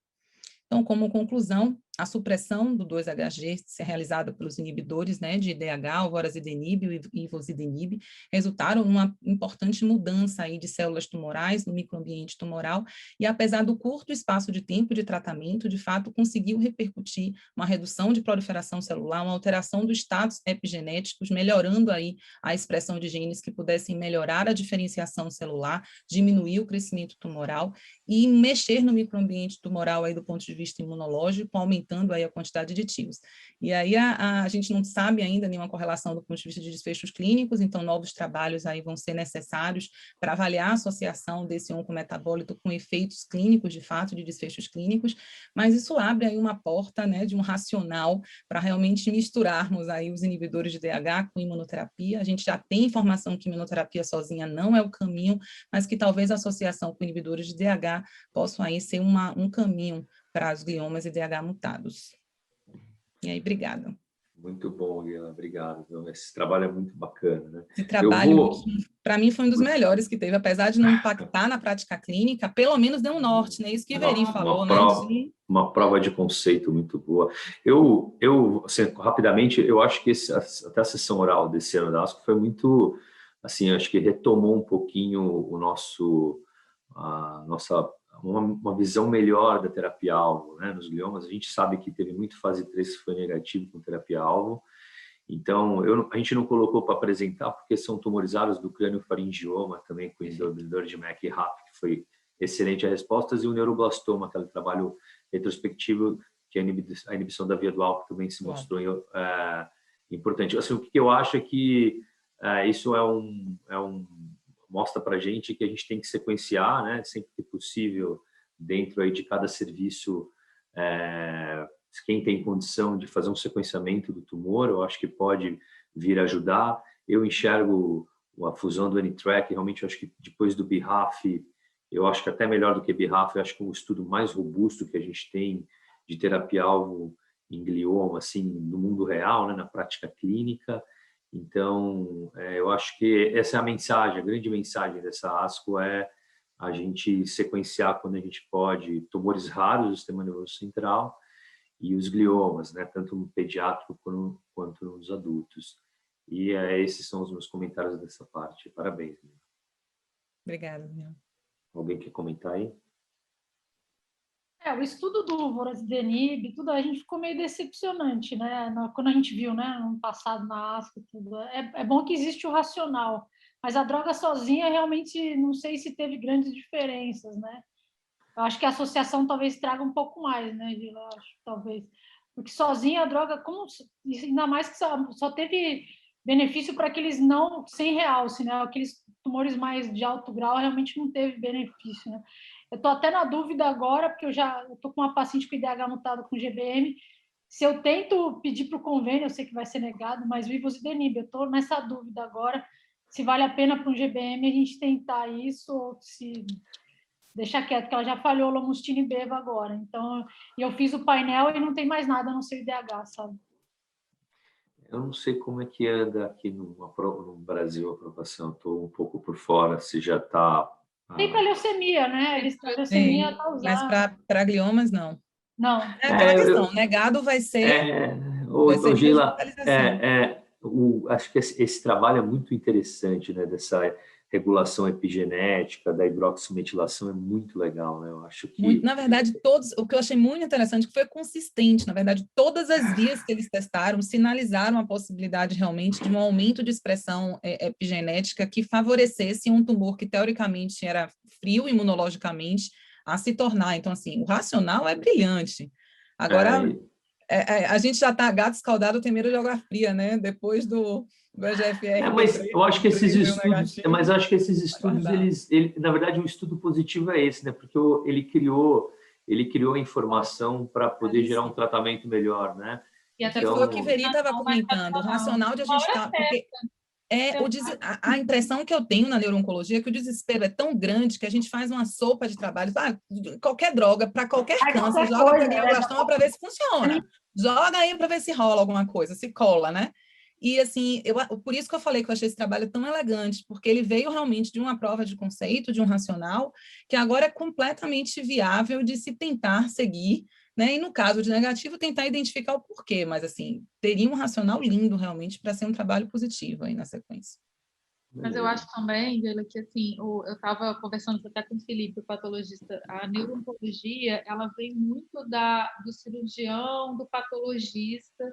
Então, como conclusão, a supressão do 2-HG realizada pelos inibidores, né, de IDH, o vorasidenib e ivosidenib, resultaram numa importante mudança aí de células tumorais no microambiente tumoral, e apesar do curto espaço de tempo de tratamento, de fato, conseguiu repercutir uma redução de proliferação celular, uma alteração dos status epigenéticos, melhorando aí a expressão de genes que pudessem melhorar a diferenciação celular, diminuir o crescimento tumoral e mexer no microambiente tumoral aí do ponto de vista imunológico, aumentando aí a quantidade de tiros. E aí a gente não sabe ainda nenhuma correlação do ponto de vista de desfechos clínicos, então novos trabalhos aí vão ser necessários para avaliar a associação desse oncometabólito com efeitos clínicos, de fato, de desfechos clínicos, mas isso abre aí uma porta, né, de um racional para realmente misturarmos aí os inibidores de DH com imunoterapia. A gente já tem informação que imunoterapia sozinha não é o caminho, mas que talvez a associação com inibidores de DH possam aí ser um caminho para os gliomas e DH mutados. E aí, obrigada. Muito bom, Guilherme, obrigado. Esse trabalho é muito bacana, né? Esse trabalho, para mim, foi um dos melhores que teve, apesar de não impactar na prática clínica, pelo menos deu um norte, né? Isso que Veri falou, né? Uma prova de conceito muito boa. Eu assim, rapidamente, eu acho que até a sessão oral desse ano da ASCO foi muito, assim, acho que retomou um pouquinho uma visão melhor da terapia-alvo, né? Nos gliomas, a gente sabe que teve muito fase 3 que foi negativo com terapia-alvo, então a gente não colocou para apresentar porque são tumorizados do crânio-faringioma, também com inibidor de MEK e RAP, que foi excelente as respostas, e o neuroblastoma, aquele trabalho retrospectivo, que a inibição da via do álcool também se mostrou importante. Assim, o que eu acho é que isso mostra para a gente que a gente tem que sequenciar, né, sempre que possível, dentro aí de cada serviço, quem tem condição de fazer um sequenciamento do tumor, eu acho que pode vir ajudar. Eu enxergo a fusão do N-Track, realmente eu acho que depois do BRAF, eu acho que até melhor do que BRAF, eu acho que é um estudo mais robusto que a gente tem de terapia-alvo em glioma, assim, no mundo real, né, na prática clínica. Então, eu acho que essa é a mensagem, a grande mensagem dessa ASCO é a gente sequenciar quando a gente pode tumores raros do sistema nervoso central e os gliomas, né, tanto no pediátrico quanto nos adultos. E esses são os meus comentários dessa parte. Parabéns. Obrigada, Daniel. Alguém quer comentar aí? O estudo do vorasidenib, tudo, a gente ficou meio decepcionante, né? Quando a gente viu, né, no passado na ASCO, tudo. É bom que existe o racional, mas a droga sozinha realmente não sei se teve grandes diferenças, né? Eu acho que a associação talvez traga um pouco mais, né, Gila? Eu acho, talvez. Porque sozinha a droga, ainda mais que só teve benefício para aqueles não sem realce, né? Aqueles tumores mais de alto grau realmente não teve benefício, né? Eu estou até na dúvida agora, porque eu estou com uma paciente com IDH mutado com GBM. Se eu tento pedir para o convênio, eu sei que vai ser negado, mas o ivosidenib, eu estou nessa dúvida agora, se vale a pena para um GBM a gente tentar isso, ou se deixar quieto, porque ela já falhou lomustine e beva agora. Então, eu fiz o painel e não tem mais nada a não ser IDH, sabe? Eu não sei como é que anda aqui no Brasil a aprovação, estou um pouco por fora, se já está... Tem para leucemia, né? Leucemia está usando. Mas para gliomas, não. Não. É aquela questão, negado vai ser... Gila, acho que esse trabalho é muito interessante, né? Dessa regulação epigenética, da hidroximetilação, é muito legal, né? Eu acho que... Muito, na verdade, o que eu achei muito interessante foi consistente. Na verdade, todas as vias que eles testaram sinalizaram a possibilidade realmente de um aumento de expressão epigenética que favorecesse um tumor que, teoricamente, era frio imunologicamente a se tornar. Então, assim, o racional é brilhante. Agora, a gente já está gato escaldado, tem medo de água fria, né? Depois do EGFR. Mas eu acho que esses estudos, eles, na verdade, o estudo positivo é esse, né? Porque ele criou a informação para poder gerar um tratamento melhor, né? E até foi o que Veri estava comentando, o racional de a gente estar... Porque a impressão que eu tenho na neuro-oncologia é que o desespero é tão grande que a gente faz uma sopa de trabalhos, qualquer droga, para qualquer câncer, joga para glioblastoma para ver se funciona. Joga aí para ver se rola alguma coisa, se cola, né? E, assim, por isso que eu falei que eu achei esse trabalho tão elegante, porque ele veio realmente de uma prova de conceito, de um racional, que agora é completamente viável de se tentar seguir, né? E no caso de negativo, tentar identificar o porquê, mas assim, teria um racional lindo realmente para ser um trabalho positivo aí na sequência. Mas eu acho também, Gela, que assim, eu estava conversando até com o Felipe, o patologista, a neuro-oncologia, ela vem muito do cirurgião, do patologista.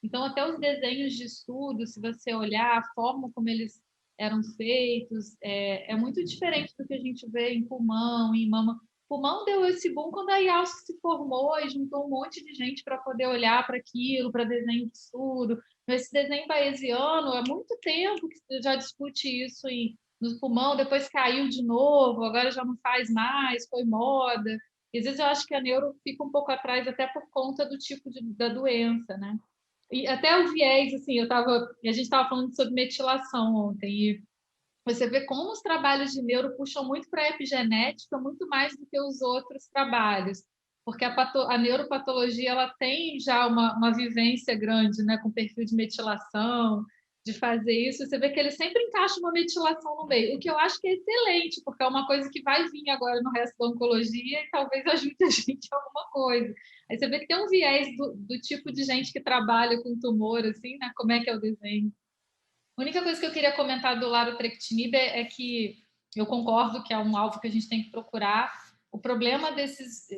Então, até os desenhos de estudo, se você olhar a forma como eles eram feitos, é muito diferente do que a gente vê em pulmão, em mama. Pulmão deu esse boom quando a IAUSC se formou e juntou um monte de gente para poder olhar para aquilo, para desenho de estudo. Esse desenho bayesiano, há muito tempo que já discute isso no pulmão, depois caiu de novo, agora já não faz mais, foi moda. E às vezes eu acho que a neuro fica um pouco atrás até por conta do tipo da doença, né? E até o viés, assim, a gente estava falando sobre metilação ontem, e você vê como os trabalhos de neuro puxam muito para a epigenética, muito mais do que os outros trabalhos, porque a neuropatologia ela tem já uma vivência grande, né, com perfil de metilação, de fazer isso. Você vê que ele sempre encaixa uma metilação no meio, o que eu acho que é excelente, porque é uma coisa que vai vir agora no resto da oncologia e talvez ajude a gente em alguma coisa. Aí você vê que tem um viés do tipo de gente que trabalha com tumor, assim, né, como é que é o desenho. A única coisa que eu queria comentar do larotrectinib é que eu concordo que é um alvo que a gente tem que procurar. O problema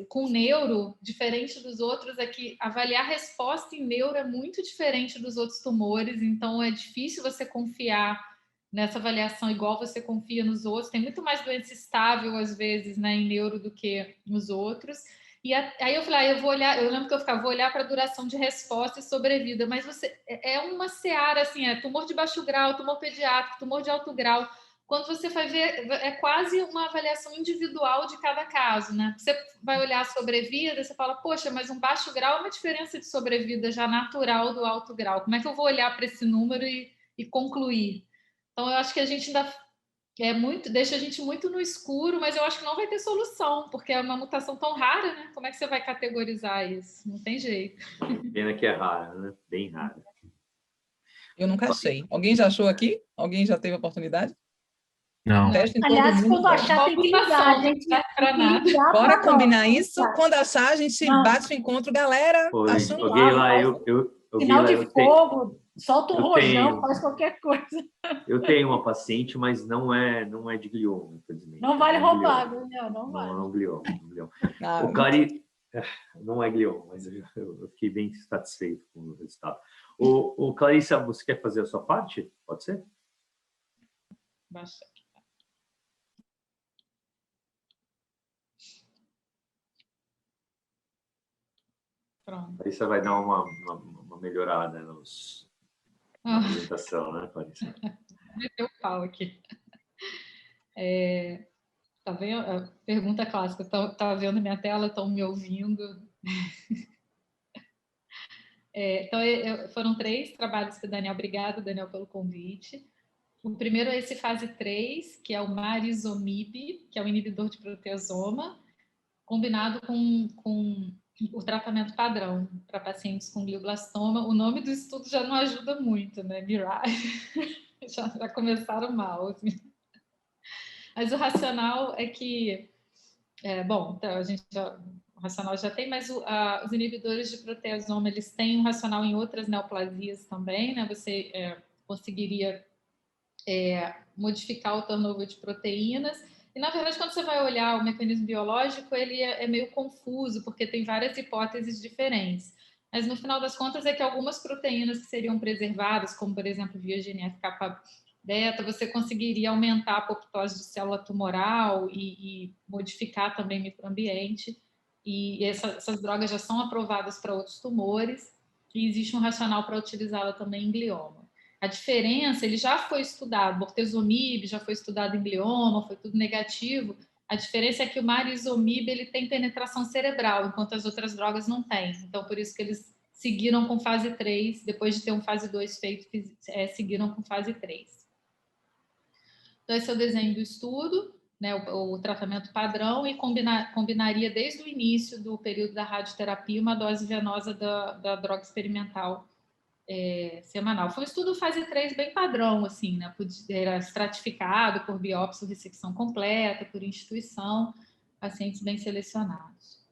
com neuro, diferente dos outros, é que avaliar resposta em neuro é muito diferente dos outros tumores, então é difícil você confiar nessa avaliação igual você confia nos outros. Tem muito mais doença estável, às vezes, né, em neuro do que nos outros. E aí eu falei, eu vou olhar, eu lembro que vou olhar para a duração de resposta e sobrevida, mas é uma seara, assim, tumor de baixo grau, tumor pediátrico, tumor de alto grau. Quando você vai ver, é quase uma avaliação individual de cada caso, né? Você vai olhar a sobrevida, você fala, poxa, mas um baixo grau é uma diferença de sobrevida já natural do alto grau. Como é que eu vou olhar para esse número e concluir? Então, eu acho que a gente ainda deixa a gente muito no escuro, mas eu acho que não vai ter solução, porque é uma mutação tão rara, né? Como é que você vai categorizar isso? Não tem jeito. Pena que é rara, né? Bem rara. Eu nunca achei. Alguém já achou aqui? Alguém já teve a oportunidade? Não. Teste em todo Aliás, mundo. quando achar, tem que ligar. A gente para nada. Bora combinar isso. Quando achar, a gente bate o encontro. Galera, achou Alguém lá, sinal de fogo, solta um rojão, faz qualquer coisa. Eu tenho uma paciente, mas não é de glioma, infelizmente. Não vale roubar, Daniel, não vale. Não é glioma. O Cari não é glioma, mas eu fiquei bem satisfeito com o resultado. O Clarissa, você quer fazer a sua parte? Pode ser? Baixa aqui. Pronto. Clarissa vai dar uma melhorada na apresentação, né, Clarissa? Meteu o pau aqui. Tá vendo? Pergunta clássica. Tá vendo minha tela? Estão me ouvindo? Então, foram 3 trabalhos que o Daniel... Obrigada, Daniel, pelo convite. O primeiro é esse fase 3, que é o marizomib, que é o inibidor de proteasoma, combinado com o tratamento padrão para pacientes com glioblastoma. O nome do estudo já não ajuda muito, né? Mirage. Já começaram mal, assim. Mas o racional é que... então, a gente o racional já tem, mas os inibidores de proteasoma, eles têm um racional em outras neoplasias também, né? Você conseguiria modificar o turnover de proteínas. E, na verdade, quando você vai olhar o mecanismo biológico, ele é meio confuso, porque tem várias hipóteses diferentes. Mas, no final das contas, é que algumas proteínas que seriam preservadas, como, por exemplo, via GNF-kappa beta, você conseguiria aumentar a apoptose de célula tumoral e modificar também o microambiente. E essas drogas já são aprovadas para outros tumores e existe um racional para utilizá-la também em glioma. A diferença, ele já foi estudado, bortezomib já foi estudado em glioma, foi tudo negativo. A diferença é que o marizomib ele tem penetração cerebral, enquanto as outras drogas não têm. Então, por isso que eles seguiram com fase 3, depois de ter um fase 2 feito, seguiram com fase 3. Então, esse é o desenho do estudo, né, o tratamento padrão, e combinaria desde o início do período da radioterapia uma dose venosa da droga experimental semanal. Foi um estudo fase 3 bem padrão, assim, né? Era estratificado por biópsia ou ressecção completa, por instituição, pacientes bem selecionados.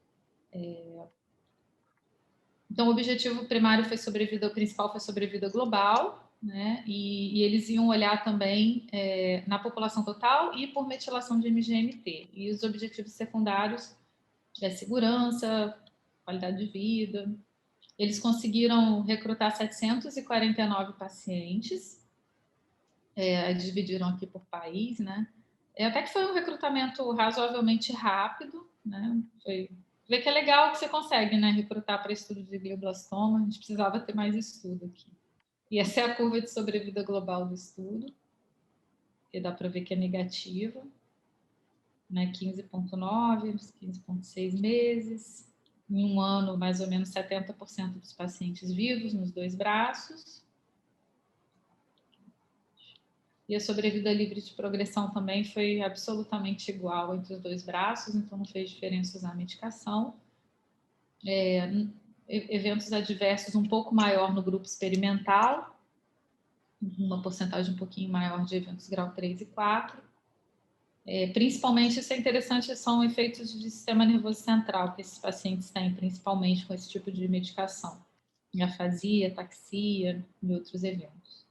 Então, o objetivo primário foi sobrevida, o principal foi sobrevida global, né? E eles iam olhar também na população total e por metilação de MGMT. E os objetivos secundários segurança, qualidade de vida. Eles conseguiram recrutar 749 pacientes, dividiram aqui por país, né? Até que foi um recrutamento razoavelmente rápido, né? Vê que é legal que você consegue, né, recrutar para estudo de glioblastoma. A gente precisava ter mais estudo aqui. E essa é a curva de sobrevida global do estudo, que dá para ver que é negativa, né, 15,9, 15,6 meses. Em um ano, mais ou menos 70% dos pacientes vivos nos 2 braços. E a sobrevida livre de progressão também foi absolutamente igual entre os 2 braços, então não fez diferença usar a medicação. Eventos adversos um pouco maior no grupo experimental, uma porcentagem um pouquinho maior de eventos grau 3 e 4. Principalmente, isso é interessante, são efeitos de sistema nervoso central que esses pacientes têm, principalmente com esse tipo de medicação. Afasia, ataxia e outros eventos.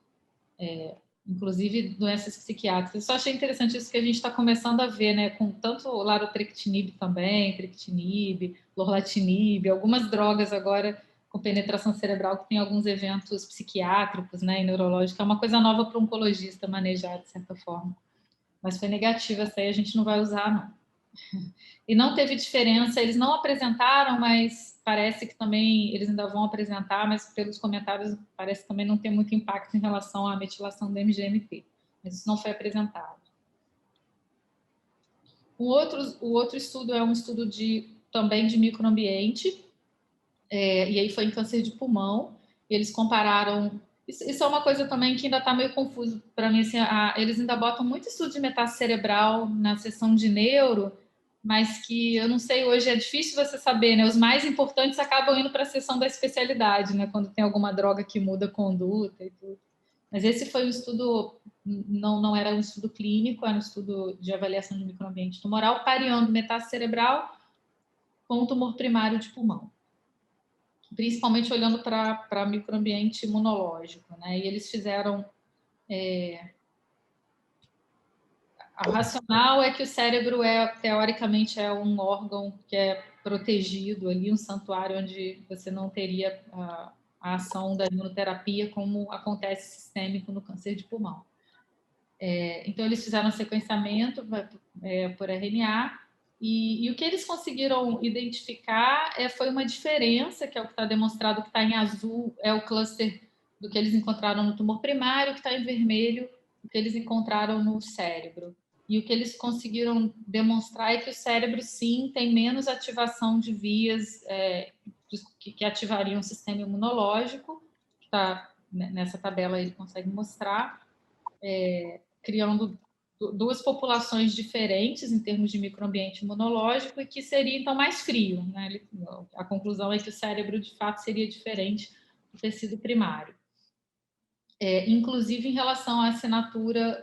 Inclusive doenças psiquiátricas. Eu só achei interessante isso que a gente está começando a ver, né, com tanto o larotrectinib também, triptinib, lorlatinib, algumas drogas agora com penetração cerebral que tem alguns eventos psiquiátricos, né, e neurológicos. É uma coisa nova para o oncologista manejar, de certa forma. Mas foi negativa, essa aí a gente não vai usar, não. E não teve diferença, eles não apresentaram, mas parece que também eles ainda vão apresentar, mas pelos comentários parece que também não tem muito impacto em relação à metilação do MGMT. Mas isso não foi apresentado. O outro estudo é um estudo também de microambiente, e aí foi em câncer de pulmão, e eles compararam. Isso é uma coisa também que ainda está meio confuso para mim. Assim, eles ainda botam muito estudo de metástase cerebral na seção de neuro, mas que eu não sei, hoje é difícil você saber, né? Os mais importantes acabam indo para a seção da especialidade, né? Quando tem alguma droga que muda a conduta e tudo. Mas esse foi um estudo, não era um estudo clínico, era um estudo de avaliação de microambiente tumoral, pareando metástase cerebral com o tumor primário de pulmão. Principalmente olhando para microambiente imunológico, né? E eles fizeram... O racional é que o cérebro teoricamente é um órgão que é protegido ali, um santuário onde você não teria a ação da imunoterapia como acontece sistêmico no câncer de pulmão. Então, eles fizeram sequenciamento por RNA e o que eles conseguiram identificar foi uma diferença, que é o que está demonstrado, que está em azul é o cluster do que eles encontraram no tumor primário, que está em vermelho o que eles encontraram no cérebro. E o que eles conseguiram demonstrar é que o cérebro, sim, tem menos ativação de vias que ativariam o sistema imunológico, que está nessa tabela, ele consegue mostrar, criando 2 populações diferentes em termos de microambiente imunológico e que seria, então, mais frio, né? A conclusão é que o cérebro, de fato, seria diferente do tecido primário. Inclusive em relação à assinatura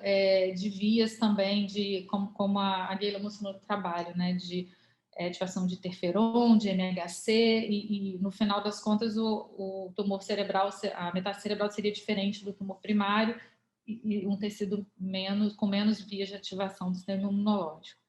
de vias também, como a Geila mencionou no trabalho, né, de ativação de interferon, de MHC, e no final das contas o tumor cerebral, a metástase cerebral seria diferente do tumor primário e um tecido com menos vias de ativação do sistema imunológico.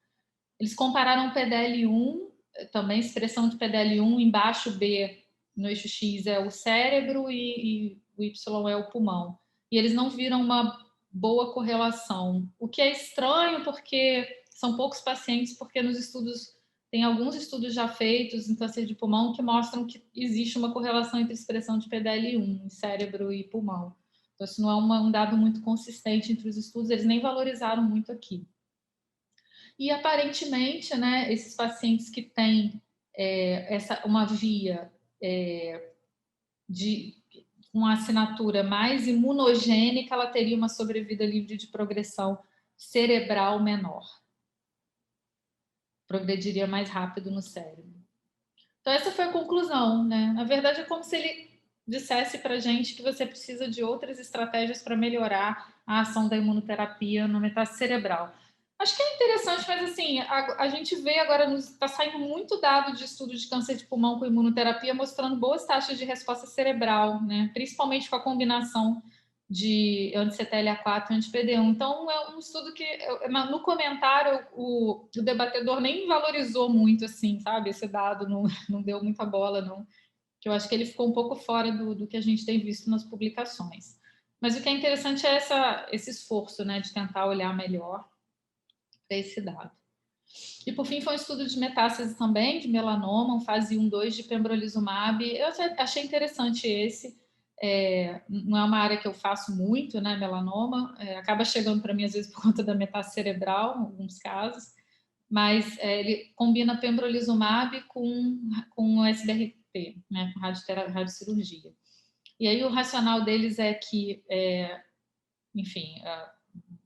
Eles compararam o PDL1, também expressão de PDL1, embaixo B, no eixo X é o cérebro e o Y é o pulmão. E eles não viram uma boa correlação, o que é estranho porque são poucos pacientes, porque nos estudos, tem alguns estudos já feitos em câncer de pulmão que mostram que existe uma correlação entre expressão de PDL1 em cérebro e pulmão. Então, isso não é um dado muito consistente entre os estudos, eles nem valorizaram muito aqui. E, aparentemente, né, esses pacientes que têm uma via de uma assinatura mais imunogênica, ela teria uma sobrevida livre de progressão cerebral menor. Progrediria mais rápido no cérebro. Então, essa foi a conclusão, né? Na verdade, é como se ele dissesse para a gente que você precisa de outras estratégias para melhorar a ação da imunoterapia na metástase cerebral. Acho que é interessante, mas assim, a gente vê agora, está saindo muito dado de estudo de câncer de pulmão com imunoterapia, mostrando boas taxas de resposta cerebral, né? Principalmente com a combinação de anti-CTLA-4 e anti-PD-1. Então, é um estudo que, no comentário, o debatedor nem valorizou muito, assim, sabe? Esse dado não deu muita bola, não. Que eu acho que ele ficou um pouco fora do que a gente tem visto nas publicações. Mas o que é interessante é esse esforço, né, de tentar olhar melhor para esse dado. E, por fim, foi um estudo de metástase também, de melanoma, um fase 1/2 de pembrolizumab. Eu achei interessante esse. Não é uma área que eu faço muito, né, melanoma. Acaba chegando para mim, às vezes, por conta da metástase cerebral, em alguns casos. Mas ele combina pembrolizumab com SBRT, né, com radiocirurgia. E aí o racional deles é que, enfim,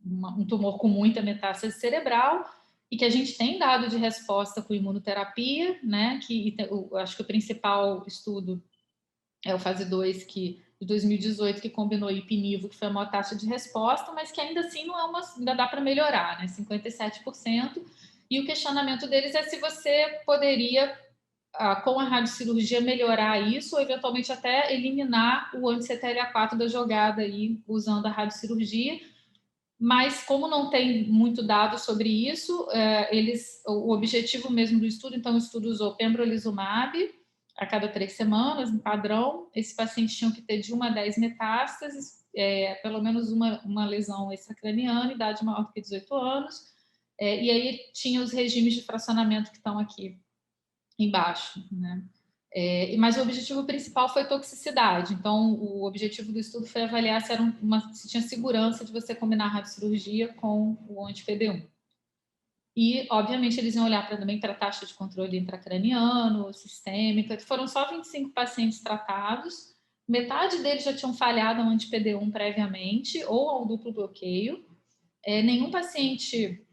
um tumor com muita metástase cerebral, e que a gente tem dado de resposta com imunoterapia, né? Eu acho que o principal estudo é o fase 2 de 2018, que combinou ipinivo, que foi a maior taxa de resposta, mas que ainda assim ainda dá para melhorar, né? 57%. E o questionamento deles é se você poderia, com a radiocirurgia, melhorar isso, ou eventualmente até eliminar o anti-CTLA-4 da jogada aí, usando a radiocirurgia. Mas, como não tem muito dado sobre isso, o objetivo mesmo do estudo, então o estudo usou pembrolizumab a cada 3 semanas, em padrão. Esse paciente tinha que ter de 1 a 10 metástases, pelo menos uma lesão extracraniana, idade maior do que 18 anos, e aí tinha os regimes de fracionamento que estão aqui embaixo, né? Mas o objetivo principal foi toxicidade. Então, o objetivo do estudo foi avaliar se tinha segurança de você combinar a radiocirurgia com o anti-PD-1. E, obviamente, eles iam olhar também para a taxa de controle intracraniano, sistêmica. Foram só 25 pacientes tratados. Metade deles já tinham falhado ao anti-PD-1 previamente ou ao duplo bloqueio. Nenhum paciente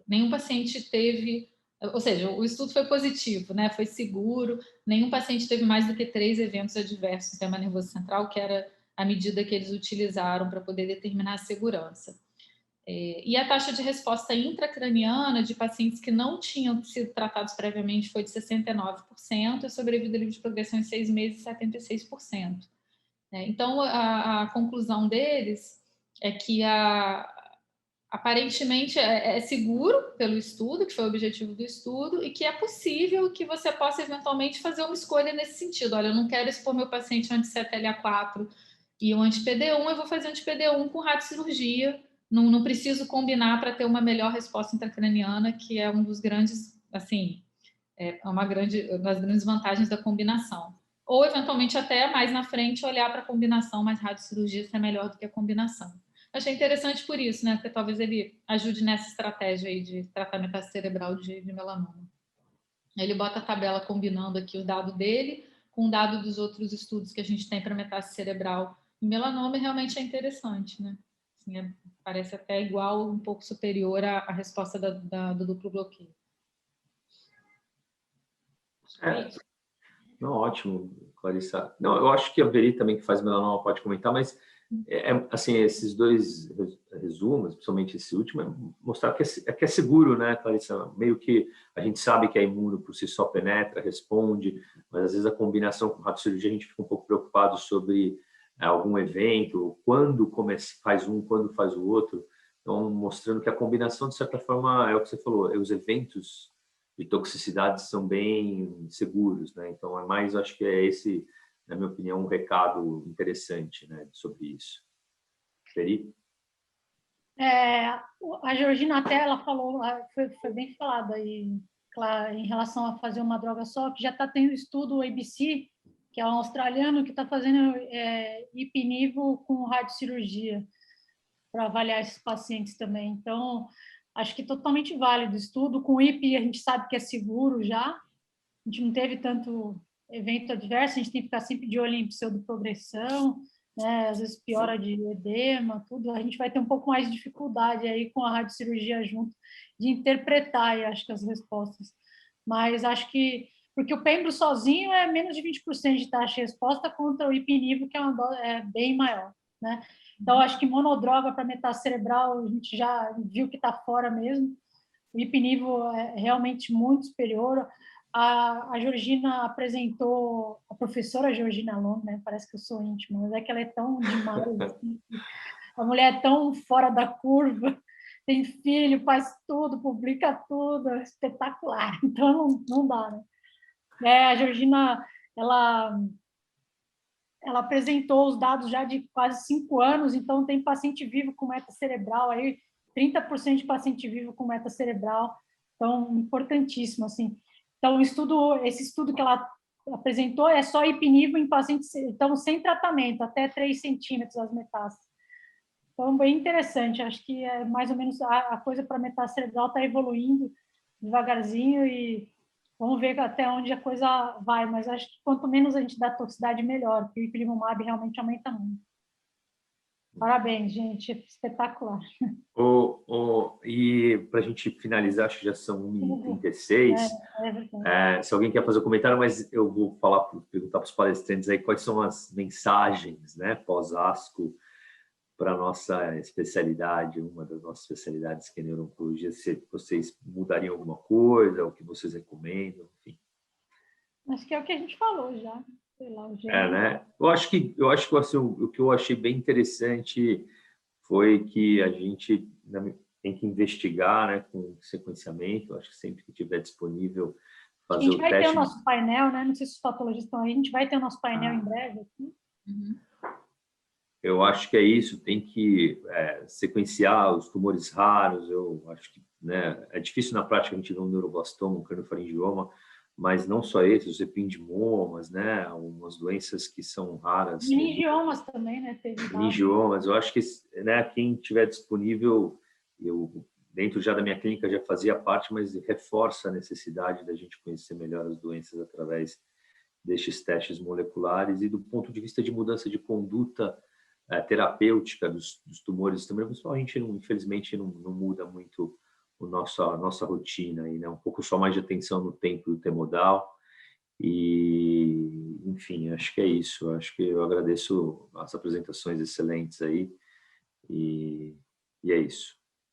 nenhum paciente teve, ou seja, o estudo foi positivo, né? Foi seguro, nenhum paciente teve mais do que 3 eventos adversos do sistema nervoso central, que era a medida que eles utilizaram para poder determinar a segurança. E a taxa de resposta intracraniana de pacientes que não tinham sido tratados previamente foi de 69%, a sobrevida livre de progressão em 6 meses, 76%. Então, a conclusão deles é que aparentemente é seguro pelo estudo, que foi o objetivo do estudo, e que é possível que você possa eventualmente fazer uma escolha nesse sentido. Olha, eu não quero expor meu paciente anti-CTLA-4 e o anti-PD-1, eu vou fazer anti-PD-1 com radiocirurgia, não preciso combinar para ter uma melhor resposta intracraniana, que é um dos grandes, assim, uma das grandes vantagens da combinação. Ou, eventualmente, até mais na frente, olhar para a combinação, mas radiocirurgia é melhor do que a combinação. Achei interessante por isso, né? Porque talvez ele ajude nessa estratégia aí de tratamento cerebral de melanoma. Ele bota a tabela combinando aqui o dado dele com o dado dos outros estudos que a gente tem para metástase cerebral em melanoma, e realmente é interessante, né? Assim, parece até igual, um pouco superior à resposta do duplo bloqueio. Não, ótimo, Clarissa. Não, eu acho que a Veri também, que faz melanoma, pode comentar, mas assim, esses dois resumos, principalmente esse último, mostrar que é seguro, né, Clarissa? Meio que a gente sabe que a imuno por si só penetra, responde, mas às vezes a combinação com radiocirurgia a gente fica um pouco preocupado sobre algum evento, quando faz um, quando faz o outro. Então, mostrando que a combinação, de certa forma, é o que você falou, os eventos de toxicidade são bem seguros, né? Então, acho que é esse, na minha opinião, um recado interessante, né, sobre isso. Feri? A Georgina até ela falou, foi bem falado aí, claro, em relação a fazer uma droga só, que já está tendo estudo, o ABC, que é um australiano que está fazendo ipinivo com radiocirurgia para avaliar esses pacientes também. Então, acho que totalmente válido o estudo. Com o IP, a gente sabe que é seguro já. A gente não teve tanto evento adverso, a gente tem que ficar sempre de olho em pseudoprogressão, né? Às vezes piora de edema, tudo. A gente vai ter um pouco mais de dificuldade aí com a radiocirurgia junto de interpretar, acho que as respostas. Mas acho que porque o pembro sozinho é menos de 20% de taxa de resposta contra o ipinivo, que é bem maior, né? Então, acho que monodroga para metástase cerebral, a gente já viu que está fora mesmo. O ipinivo é realmente muito superior. A Georgina apresentou, a professora Georgina Long, né? Parece que eu sou íntima, mas é que ela é tão demais, assim. A mulher é tão fora da curva, tem filho, faz tudo, publica tudo, é espetacular. Então, não dá, né? A Georgina, ela apresentou os dados já de quase 5 anos, então tem paciente vivo com meta cerebral, aí 30% de paciente vivo com meta cerebral, então importantíssimo, assim. Então, esse estudo que ela apresentou é só ipinivo em pacientes, então, sem tratamento, até 3 centímetros as metástases. Então, bem interessante, acho que é mais ou menos a coisa para metástase cerebral está evoluindo devagarzinho e vamos ver até onde a coisa vai, mas acho que quanto menos a gente dá toxicidade, melhor, porque o ipilimumab realmente aumenta muito. Parabéns, gente, espetacular. E para a gente finalizar, acho que já são 1h36. Se alguém quer fazer um comentário, mas eu vou perguntar para os palestrantes aí quais são as mensagens, né, pós-ASCO para a nossa especialidade, uma das nossas especialidades que é neuro-oncologia, se vocês mudariam alguma coisa, o que vocês recomendam, enfim. Acho que é o que a gente falou já. Sei lá, né? Eu acho que assim, o que eu achei bem interessante foi que a gente tem que investigar, né, com sequenciamento. Eu acho que sempre que tiver disponível fazer o teste. A gente vai ter o nosso painel, né? Não sei se os patologistas estão aí. A gente vai ter o nosso painel em breve aqui. Eu acho que é isso. Tem que sequenciar os tumores raros. Eu acho que, né, é difícil na prática a gente ver um neuroblastoma, um craniofaringioma, mas não só esses, os ependimomas, né, algumas doenças que são raras. Meningiomas também, né? Meningiomas. Eu acho que, né, quem tiver disponível, eu dentro já da minha clínica já fazia parte, mas reforça a necessidade da gente conhecer melhor as doenças através destes testes moleculares e do ponto de vista de mudança de conduta terapêutica dos tumores também. A gente, infelizmente, não muda muito a nossa rotina, aí, né? Um pouco só mais de atenção no tempo do temodal. E, enfim, acho que é isso. Acho que eu agradeço as apresentações excelentes aí e é isso.